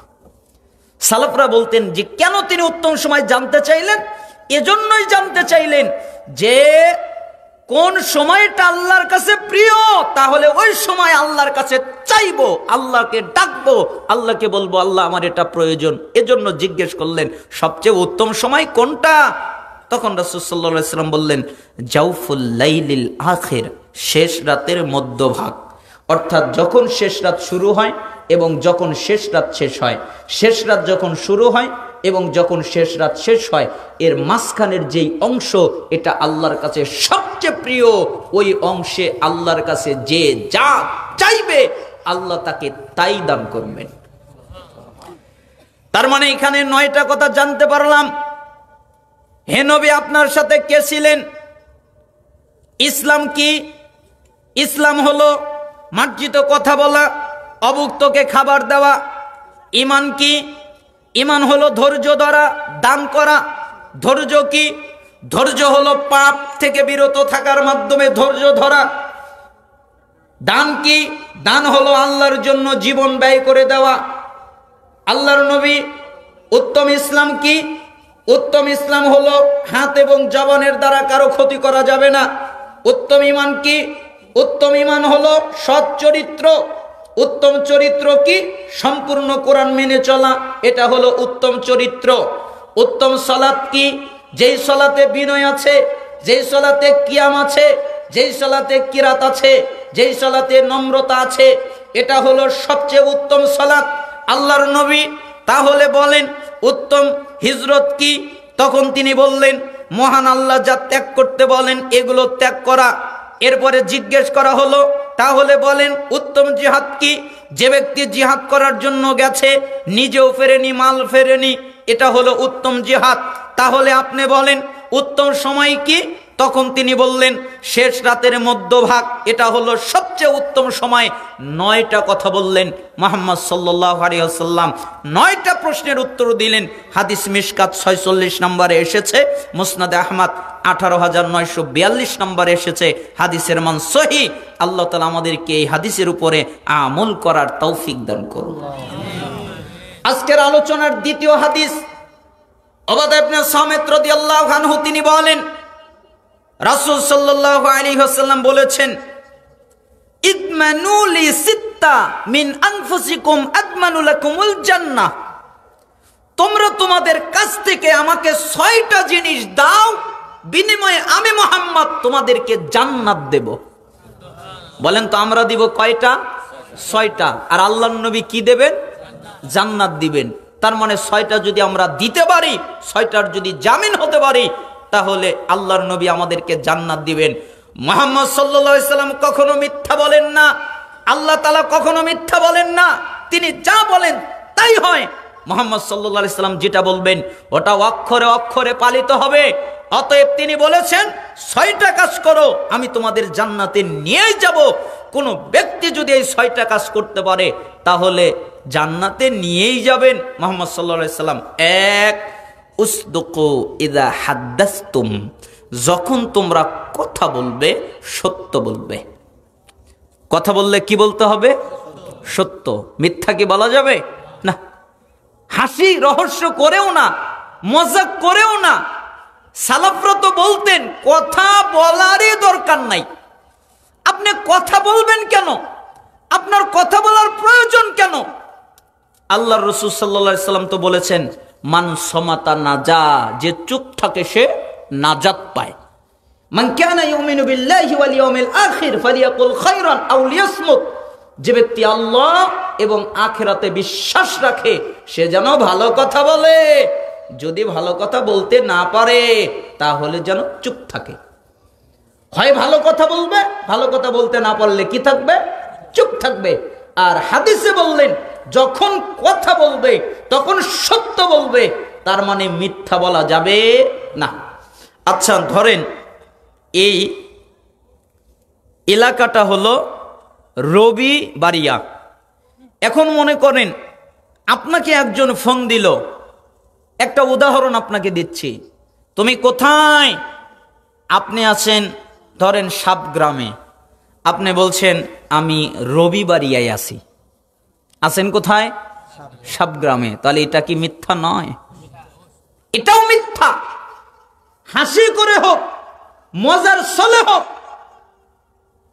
S1: সালাফরা বলতেন যে কেন তিনি উত্তম সময় জানতে চাইলেন? এজন্যই জানতে চাইলেন যে কোন সময়টা আল্লাহর কাছে প্রিয়, তাহলে ওই সময় আল্লাহর কাছে চাইবো, আল্লাহকে ডাকবো, আল্লাহকে বলবো আল্লাহ আমার এটা প্রয়োজন। এজন্য জিজ্ঞেস করলেন সবচেয়ে উত্তম সময় কোনটা? তখন রাসূল সাল্লাল্লাহু আলাইহি ওয়াসাল্লাম বললেন জাওফুল লাইলিল আখির, শেষ রাতের মধ্যভাগ। অর্থাৎ যখন শেষ রাত শুরু হয় এবং যখন শেষ রাত শেষ হয়, শেষ রাত যখন শুরু হয় এবং যখন শেষ রাত শেষ হয়, এর মাঝখানের যেই অংশ, এটা আল্লাহর কাছে সবচেয়ে প্রিয়। ওই অংশে আল্লাহর কাছে যে যা চাইবে আল্লাহ তাকে তাই দান করবেন। তার মানে এখানে 9টা কথা জানতে পারলাম। হে নবী, আপনার সাথে কে ছিলেন? ইসলাম কি? ইসলাম হলো মার্জিত কথা বলা, অভুক্তকে খাবার দেওয়া। ঈমান কি? ঈমান হলো ধৈর্য ধরা, দান করা। ধৈর্য কি? ধৈর্য হলো পাপ থেকে বিরত থাকার মাধ্যমে ধৈর্য ধরা। দান কি? দান হলো আল্লাহর জন্য জীবন ব্যয় করে দেওয়া। আল্লাহর নবী উত্তম ইসলাম কি? উত্তম ইসলাম হলো হাত এবং জবানের দ্বারা কারো ক্ষতি করা যাবে না। উত্তম ঈমান কি? উত্তম ঈমান হলো সৎ চরিত্র। উত্তম চরিত্র কি? সম্পূর্ণ কোরআন মেনে চলা, এটা হলো উত্তম চরিত্র। উত্তম সালাত কি? যেই সালাতে বিনয় আছে, যেই সালাতে কিয়াম আছে, যেই সালাতে কিরাত আছে, যেই সালাতে নম্রতা আছে, এটা হলো সবচেয়ে উত্তম সালাত। আল্লাহর নবী তাহলে বলেন উত্তম হিজরত কি? তখন তিনি বললেন মহান আল্লাহ যা ত্যাগ করতে বলেন এগুলো ত্যাগ করা। এরপরে জিজ্ঞেস করা হলো তাহলে বলেন উত্তম জিহাদ কি? যে ব্যক্তি জিহাদ করার জন্য গেছে, নিজেও ফেরেনি, মাল ফেরেনি, এটা হলো উত্তম জিহাদ। তাহলে আপনি বলেন উত্তম সময় কি? তখন তিনি বললেন শেষ রাতের মধ্যভাগ, এটা হলো সবচেয়ে উত্তম সময়। 9টা কথা বললেন মুহাম্মদ সাল্লাল্লাহু আলাইহি ওয়াসাল্লাম। 9টা প্রশ্নের উত্তর দিলেন। হাদিস মিশকাত 46 নম্বরে এসেছে, মুসনাদে আহমদ 18,942 নম্বরে এসেছে। হাদিসের মান সহিহ। আল্লাহ তাআলা আমাদেরকে এই হাদিসের উপরে আমল করার তৌফিক দান করুন। আজকের আলোচনার দ্বিতীয় হাদিস, উবাদা ইবনে সামিত রাদিয়াল্লাহু আনহু তিনি বলেন রাসূল সাল্লাল্লাহু আলাইহি ওয়াসাল্লাম বলেছেন ইদমানু লি সিত্তা মিন আনফুসিকুম আদমানু লাকুমুল জান্নাহ, তোমরা তোমাদের কাছ থেকে আমাকে 6টা জিনিস দাও, বিনিময়ে আমি মুহাম্মদ তোমাদেরকে জান্নাত দেব। বলেন তো আমরা দিব কয়টা? 6টা। আর আল্লাহর নবী কি দেবেন? জান্নাত দিবেন। তার মানে 6টা যদি আমরা দিতে পারি, 6টার যদি জামিন হতে পারি, তাহলে আল্লাহর নবী আমাদেরকে জান্নাত দিবেন। মুহাম্মদ সাল্লাল্লাহু আলাইহি সাল্লাম কখনো মিথ্যা বলেন না, আল্লাহ তাআলা কখনো মিথ্যা বলেন না, তিনি যা বলেন তাই হয়। মুহাম্মদ সাল্লাল্লাহু আলাইহি সাল্লাম যেটা বলবেন ওটা অক্ষরে অক্ষরে পালিত হবে। অতএব তিনি বলেছেন 6টা কাজ করো, আমি তোমাদের জান্নাতে নিয়ে যাব। কোন ব্যক্তি যদি এই 6টা কাজ করতে পারে তাহলে জান্নাতে নিয়েই যাবেন মুহাম্মদ সাল্লাল্লাহু আলাইহি সাল্লাম। 1, উসদুকু ইযা হাদ্দাসতুম, যখন তোমরা কথা বলবে সত্য বলবে। কথা বললে কি বলতে হবে? সত্য। মিথ্যা কি বলা যাবে? না। হাসি রহস্য করেও না, মজাক করেও না। সালাফরা তো বলতেন কথা বলারই দরকার নাই। আপনি কথা বলবেন কেন? আপনার কথা বলার প্রয়োজন কেন? আল্লাহর রাসূল সাল্লাল্লাহু আলাইহি সাল্লাম তো বলেছেন মান সমাতা নাজা, যে চুপ থাকে সে নাজাত পায়। মান কানা ইউমিনু বিল্লাহি ওয়াল ইয়াউমিল আখির ফালিয়াকুল খায়রান আও লিয়াসমুত, যে ব্যক্তি আল্লাহ এবং আখিরাতে বিশ্বাস রাখে সে যেন ভালো কথা বলে, যদি ভালো কথা বলতে না পারে তাহলে যেন চুপ থাকে। হয় ভালো কথা বলবে, ভালো কথা বলতে না পারলে কি থাকবে? চুপ থাকবে। আর হাদিসে বললেন যখন কথা বলবে তখন সত্য বলবে, তার মানে মিথ্যা বলা যাবে না। আচ্ছা ধরেন এই এলাকাটা হলো রবি বাড়িয়া। এখন মনে করেন আপনাকে একজন ফোন দিল, একটা উদাহরণ আপনাকে দিচ্ছি, তুমি কোথায়? আপনি আছেন ধরেন সাবগ্রামে, আপনি বলছেন আমি রবিবাড়িয়ায় আছি। আছেন কোথায়? সাবগ্রামে। তাহলে এটা কি মিথ্যা নয়? এটাও মিথ্যা। হাসি করে হোক, মজার ছলে হোক।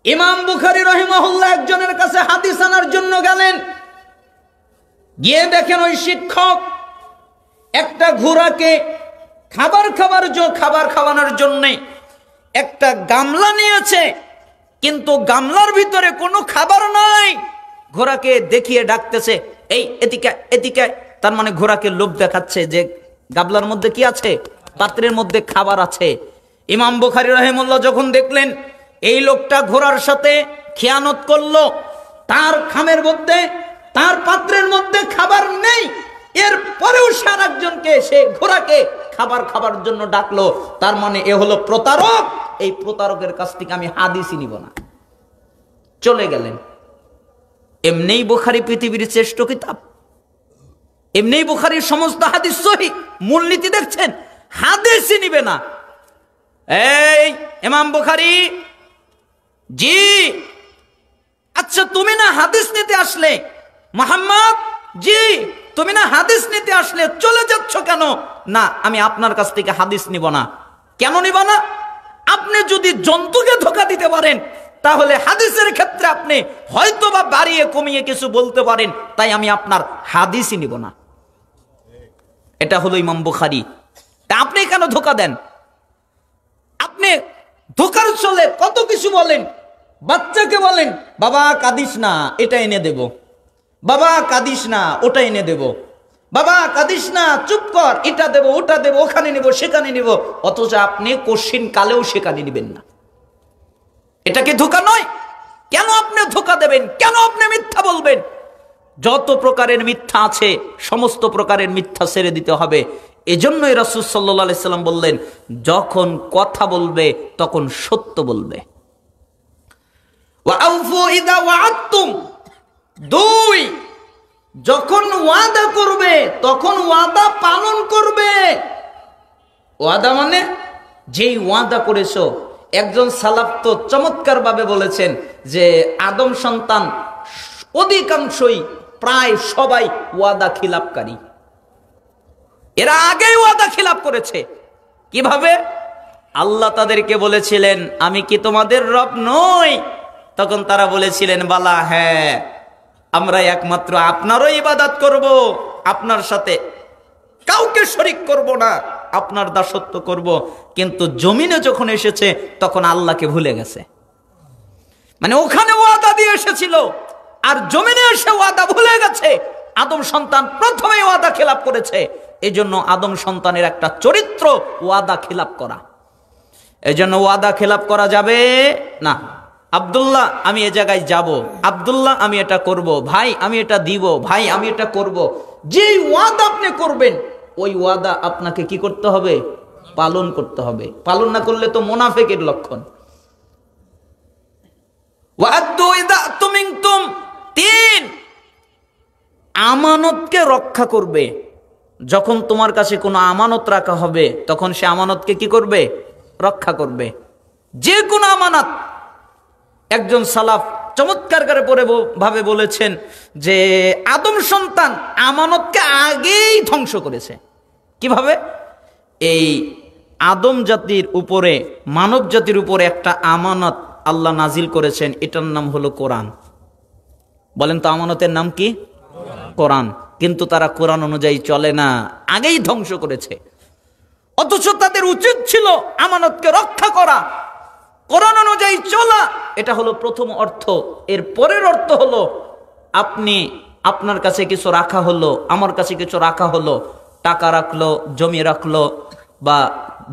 S1: ইমাম বুখারী রাহিমাহুল্লাহ একজনের কাছে হাদিস আনার জন্য গেলেন, গিয়ে দেখেন ওই শিক্ষক একটা ঘোড়াকে খাবার খাওয়ানোর জন্য একটা গামলা নিয়েছে, কিন্তু গামলার ভিতরে কোনো খাবার নাই। ঘোড়াকে দেখিয়ে ডাকতেছে, এই এদিকে এদিকে। তার মানে ঘোড়াকে লোভ দেখাচ্ছে যে গামলার মধ্যে কি আছে, পাত্রের মধ্যে খাবার আছে। ইমাম বুখারী রাহিমাহুল্লাহ যখন দেখলেন এই লোকটা ঘোড়ার সাথে খেয়ানত করলো, তার খামের মধ্যে তার পাত্রের মধ্যে খাবার নেই, এরপরেও আরেকজনকে সে ঘোড়াকে খাবার জন্য ডাকলো, তার মানে এ হলো প্রতারক। এই প্রতারকের কাছ থেকে আমি হাদিসই নিব না। চলে গেলেন। এমনিই বুখারী পৃথিবীর শ্রেষ্ঠ কিতাব, এমনিই বুখারীর সমস্ত হাদিস সহিহ। মূলনীতি দেখছেন, হাদিসই নিবে না। এই ইমাম বুখারী, জি আচ্ছা তুমি না হাদিস নিতে আসলে? মুহাম্মদ, জি তুমি না হাদিস নিতে আসলে, চলে যাচ্ছ কেন? না আমি আপনার কাছ থেকে হাদিস নিব না। কেন নিব না? আপনি যদি জন্তুকে ধোঁকা দিতে পারেন তাহলে হাদিসের ক্ষেত্রে আপনি হয়তো বা বাড়িয়ে কমিয়ে কিছু বলতে পারেন, তাই আমি আপনার হাদিসই নিব না। এটা হলো ইমাম বুখারী। তা আপনি কেন ধোঁকা দেন? আপনি ধোঁকার চলে কত কিছু বলেন। বাচ্চাকে বলেন বাবা কাঁদিস না, এটা এনে দেব, বাবা কাঁদিস না, ওটা এনে দেব, বাবা কাঁদিস না, চুপ কর, এটা দেব, ওটা দেব, ওখানে নেব, সেখানে নেব। অথচ আপনি কশিন কালেও সেখানে নেবেন না। এটা কি ধোঁকা নয়? কেন আপনি ধোঁকা দেবেন? কেন আপনি মিথ্যা বলবেন? যত প্রকারের মিথ্যা আছে সমস্ত প্রকারের মিথ্যা ছেড়ে দিতে হবে। এজন্যই রাসূল সাল্লাল্লাহু আলাইহি সাল্লাম বললেন, যখন কথা বলবে তখন সত্য বলবে। ওয়াউফু ইযা ওয়াআদতুম, দুই, যখন ওয়াদা করবে তখন ওয়াদা পালন করবে। ওয়াদা মানে যেই ওয়াদা করেছো। একজন সালাফ তো চমৎকার ভাবে বলেছেন যে আদম সন্তান অধিকাংশই, প্রায় সবাই ওয়াদা খিলাপকারী। এরা আগেই ওয়াদা খিলাপ করেছে। কিভাবে? আল্লাহ তাদেরকে বলেছিলেন আমি কি তোমাদের রব নই? তখন তারা বলেছিলেন বালা, হ্যাঁ আমরা একমাত্র আপনারও ইবাদত করব, আপনার সাথে কাউকে শরীক করব না, আপনার দাসত্ব করব। কিন্তু জমিনে যখন এসেছে তখন আল্লাহকে ভুলে গেছে। মানে ওখানে ওয়াদা দিয়ে এসেছিল আর জমিনে এসে ওয়াদা ভুলে গেছে। আদম সন্তান প্রথমে ওয়াদা খেলাপ করেছে। এজন্য আদম সন্তানের একটা চরিত্র ওয়াদা খেলাপ করা। এজন্য ওয়াদা খেলাপ করা যাবে না। আব্দুল্লাহ আমি এ জায়গায় যাব, আব্দুল্লাহ আমি এটা করব, ভাই আমি এটা দিব, ভাই আমি এটা করব। যে ওয়াদা আপনি করবেন ওই ওয়াদা আপনাকে কি করতে হবে? পালন করতে হবে। পালন না করলে তো মুনাফিকের লক্ষণ। ওয়াদু ইযা তুমিনতুম, তিন, আমানতকে রক্ষা করবে। যখন তোমার কাছে কোনো আমানত রাখা হবে তখন সে আমানতকে কি করবে? রক্ষা করবে। যে কোনো আমানত। একজন সালাফ চমৎকার করে ভাবে বলেছেন যে আদম সন্তান আমানতকে আগেই ধ্বংস করেছে। কিভাবে? এই আদম জাতির উপরে, মানব জাতির উপরে একটা আমানত আল্লাহ নাজিল করেছেন, এটার নাম হলো কোরআন। বলেন তো আমানতের নাম কি? কোরআন। কিন্তু তারা কোরআন অনুযায়ী চলে না, আগেই ধ্বংস করেছে। অথচ তাদের উচিত ছিল আমানতকে রক্ষা করা, কোরআন অনুযায়ী চলা। এটা হলো প্রথম অর্থ। এর পরের অর্থ হলো আপনি, আপনার কাছে কিছু রাখা হলো, আমার কাছে কিছু রাখা হলো, টাকা রাখলো, জমি রাখলো, বা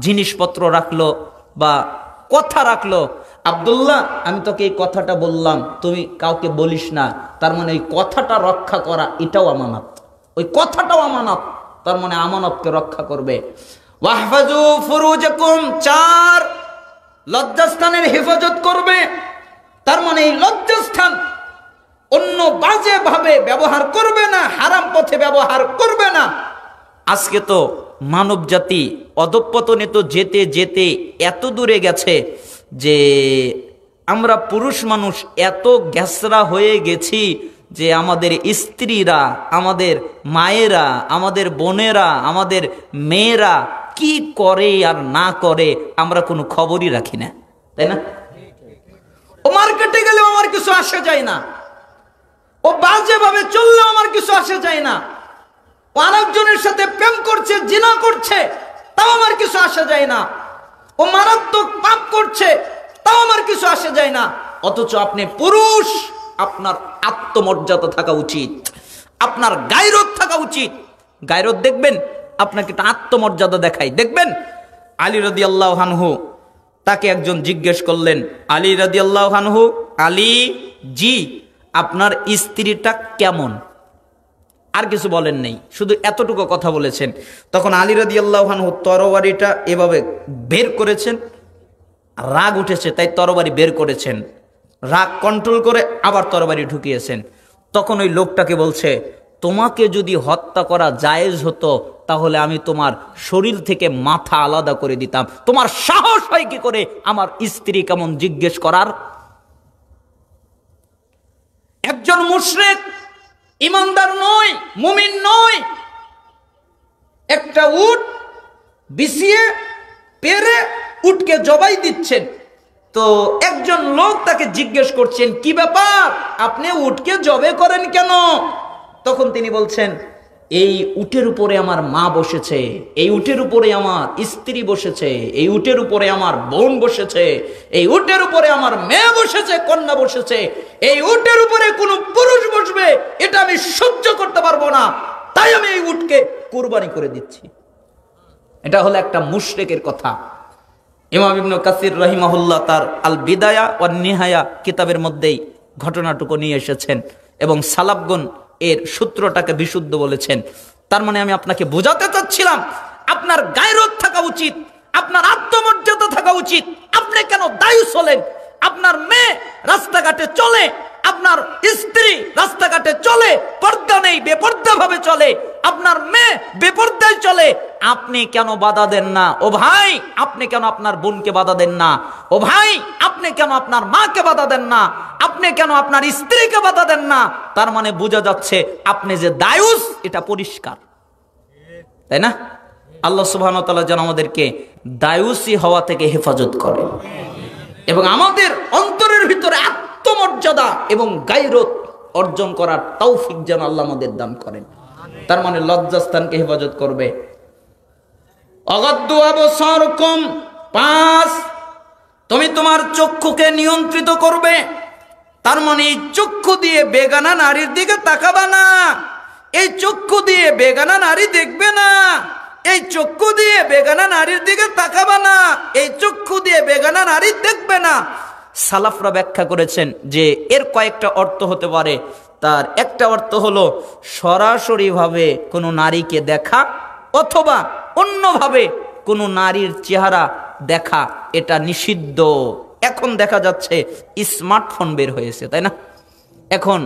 S1: জিনিসপত্র রাখলো, বা কথা রাখলো। আব্দুল্লাহ আমি তোকে এই কথাটা বললাম, তুই কাউকে বলিস না। তার মানে ওই কথাটা রক্ষা করা এটাও আমানত, ওই কথাটাও আমানত। তার মানে আমানতকে রক্ষা করবে। ওয়াহফাজু ফুরুজাকুম, 4 লজ্জাস্থানের হেফাজত করবে। তার মানে এই লজ্জাস্থান অন্য বাজে ভাবে ব্যবহার করবে না, হারাম পথে ব্যবহার করবে না। আজকে তো মানব জাতি অধঃপতনে তো যেতে যেতে এত দূরে গেছে যে আমরা পুরুষ মানুষ এত গ্যাসরা হয়ে গেছি যে আমাদের স্ত্রীরা, আমাদের মায়েরা, আমাদের বোনেরা, আমাদের মেয়েরা কি করে আর না করে আমরা কোনো খবরই রাখি না, তাই না? ও মার্কেটে গেলেও আমার কিছু আসে যায় না, ও বাজে ভাবে চললেও আমার কিছু আসে যায় না, ও আরেকজনের সাথে প্রেম করছে, জিনা করছে, তাও আমার কিছু আসে যায় না, ও মারাত্মক পাপ করছে, তাও আমার কিছু আসে যায় না। অথচ আপনি পুরুষ, আপনার আত্মমর্যাদা থাকা উচিত, আপনার গায়রত থাকা উচিত। গায়রত দেখবেন, আপনাকে একটা আত্মমর্যাদা দেখাই। দেখবেন আলী রাদিয়াল্লাহু আনহু, তাকে একজন জিজ্ঞেস করলেন, আলী রাদিয়াল্লাহু আনহু, আলী জি আপনার স্ত্রীটা কেমন? আর কিছু বলেন নেই, শুধু এতটুকু কথা বলেছেন। তখন আলী রাদিয়াল্লাহু আনহু তরবারিটা এভাবে বের করেছেন, রাগ উঠেছে তাই তরবারি বের করেছেন, রাগ কন্ট্রোল করে আবার তরবারি ঢুকিয়েছেন। তখন ওই লোকটাকে বলছে, তোমাকে যদি হত্যা করা জায়েজ হতো তাহলে আমি তোমার শরীর থেকে মাথা আলাদা করে দিতাম, তোমার সাহস হয় কি করে আমার স্ত্রী কেমন জিজ্ঞেস করার? একজন মুশরিক, ইমানদার নয়, মুমিন নয়, একটা উট বিছিয়ে পেরে উটকে জবাই দিচ্ছেন। তো একজন লোক তাকে জিজ্ঞেস করছেন, কি ব্যাপার, আপনি উটকে জবে করেন কেন? তখন তিনি বলছেন, এই উটের উপরে আমার মা বসেছে, এই উটের উপরে আমার স্ত্রী বসেছে, এই উটের উপরে আমার বোন বসেছে, এই উটের উপরে আমার মেয়ে বসেছে, কন্যা বসেছে, এই উটের উপরে কোনো পুরুষ বসবে এটা আমি সহ্য করতে পারবো না, তাই আমি এই উটকে কুরবানি করে দিচ্ছি। এটা হলো একটা মুশরিকের কথা। ইমাম ইবনে কাসির রাহিমাহুল্লাহ তার আল বিদায়া ওয়ান নিহায়া কিতাবের মধ্যেই ঘটনাটুকু নিয়ে এসেছেন এবং সালাফগণ এর সূত্রটাকে বিশুদ্ধ বলেছেন। তার মানে আমি আপনাকে বোঝাতে চাচ্ছিলাম, আপনার গায়রত থাকা উচিত, আপনার আত্মমর্যাদা থাকা উচিত। আপনি কেন দায়ুস হলেন? আপনার মেয়ে রাস্তাঘাটে চলে, আপনার স্ত্রী রাস্তাঘাটে চলে, পর্দা নেই, বেপর্দা ভাবে চলে, আপনার মেয়ে বেপর্দায় চলে, আপনি কেন বাধা দেন না? ও ভাই, আপনি কেন আপনার বোনকে বাধা দেন না? ও ভাই, আপনি কেন আপনার মাকে বাধা দেন না? আপনি কেন আপনার স্ত্রীকে বাধা দেন না? তার মানে বোঝা যাচ্ছে আপনি যে দায়ুস, এটা পরিষ্কার, তাই না? আল্লাহ সুবহানাহু ওয়া তাআলা যেন আমাদেরকে দায়ুসী হওয়া থেকে হেফাজত করে এবং আমাদের অন্তরের ভিতরে আত্মমর্যাদা এবং গায়রত অর্জন করার তৌফিক যেন আল্লাহ আমাদের দান করেন। তার মানে লজ্জাস্থানকে হেফাজত করবে। অগাদ্দু আবসারকুম, 5 তুমি তোমার চক্ষুকে নিয়ন্ত্রিত করবে। তার মানে এই চক্ষু দিয়ে বেগানা নারীর দিকে তাকাবা না, এই চক্ষু দিয়ে বেগানা নারী দেখবে না, এই চক্ষু দিয়ে বেগানা নারীর দিকে তাকাবা না, এই চক্ষু দিয়ে বেগানা নারী দেখবে না। সালাফরা ব্যাখ্যা করেছেন যে এর কয়েকটা অর্থ হতে পারে। তার একটা অর্থ হলো সরাসরিভাবে কোনো নারীকে দেখা অথবা অন্যভাবে কোনো নারীর চেহারা দেখা, এটা নিষিদ্ধ। এখন দেখা যাচ্ছে স্মার্টফোন বের হয়েছে, তাই না? এখন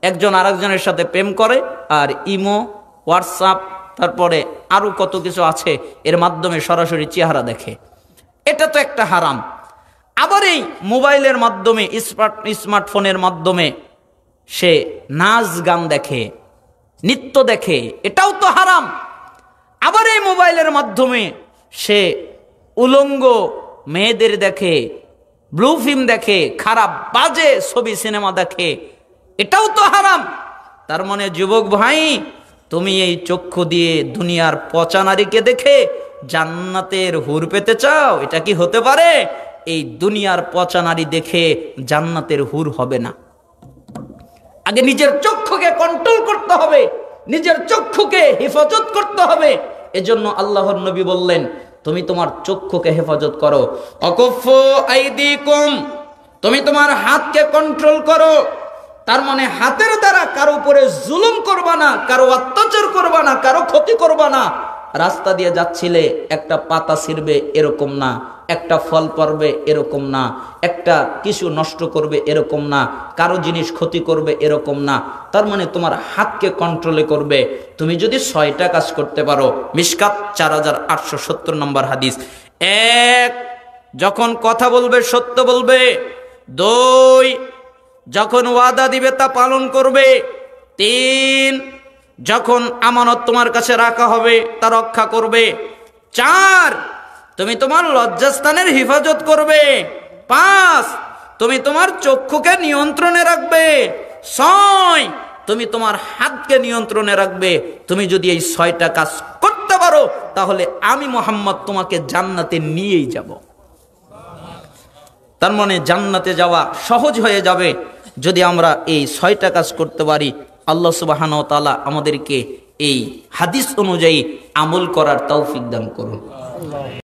S1: একজন আরেকজনের সাথে প্রেম করে আর ইমো, হোয়াটসঅ্যাপ, তারপরে আরো কত কিছু আছে, এর মাধ্যমে সরাসরি চেহারা দেখে। এটা তো একটা হারাম। আবার এই মোবাইলের মাধ্যমে, স্মার্টফোনের মাধ্যমে সে নাচ গান দেখে, নৃত্য দেখে, এটাও তো হারাম। আবার এই মোবাইলের মাধ্যমে সে উলঙ্গ মেয়েদের দেখে, ব্লু ফিল্ম দেখে, খারাপ বাজে ছবি সিনেমা দেখে, এটাও তো হারাম। তার মানে যুবক ভাই, তুমি এই চক্ষু দিয়ে দুনিয়ার পচা নারীকে দেখে জান্নাতের হুর পেতে চাও? এটা কি হতে পারে? এই দুনিয়ার পচা নারী দেখে জান্নাতের হুর হবে না। আগে নিজের চক্ষুকে কন্ট্রোল করতে হবে, নিজের চক্ষুকে হেফাজত করতে হবে। এজন্য আল্লাহর নবী বললেন, তুমি তোমার চক্ষুকে হেফাজত করো। অকুফু আইদিকুম, তুমি তোমার হাতকে কন্ট্রোল করো। তার মানে হাতের দ্বারা কারো উপরে জুলুম করবা না, কারো অত্যাচার করবা না, কারো ক্ষতি করবা না। রাস্তা দিয়ে যাচ্ছিলে একটা পাতা ছিঁড়বে এরকম না, একটা ফল পড়বে এরকম না, একটা কিছু নষ্ট করবে এরকম না, কারো জিনিস ক্ষতি করবে এরকম না। তার মানে তোমার হাতকে কন্ট্রোলে করবে। তুমি যদি 6টা কাজ করতে পারো, মিশকাত 4870 নম্বর হাদিস। 1, যখন কথা বলবে সত্য বলবে। 2, যখন ওয়াদা দিবে তা পালন করবে। 3, যখন আমানত তোমার কাছে রাখা হবে তা রক্ষা করবে। 4, তুমি তোমার লজ্জাস্থানের হেফাজত করবে। 5, তুমি তোমার চক্ষুকে নিয়ন্ত্রণে রাখবে। 6, তুমি তোমার হাতকে নিয়ন্ত্রণে রাখবে। তুমি যদি এই 6টা কাজ করতে পারো, তাহলে আমি মুহাম্মদ তোমাকে জান্নাতে নিয়েই যাব। তার মানে জান্নাতে যাওয়া সহজ হয়ে যাবে যদি আমরা এই 6টা কাজ করতে পারি। আল্লাহ সুবহানাহু ওয়া তাআলা আমাদেরকে এই হাদিস অনুযায়ী আমল করার তৌফিক দান করুন।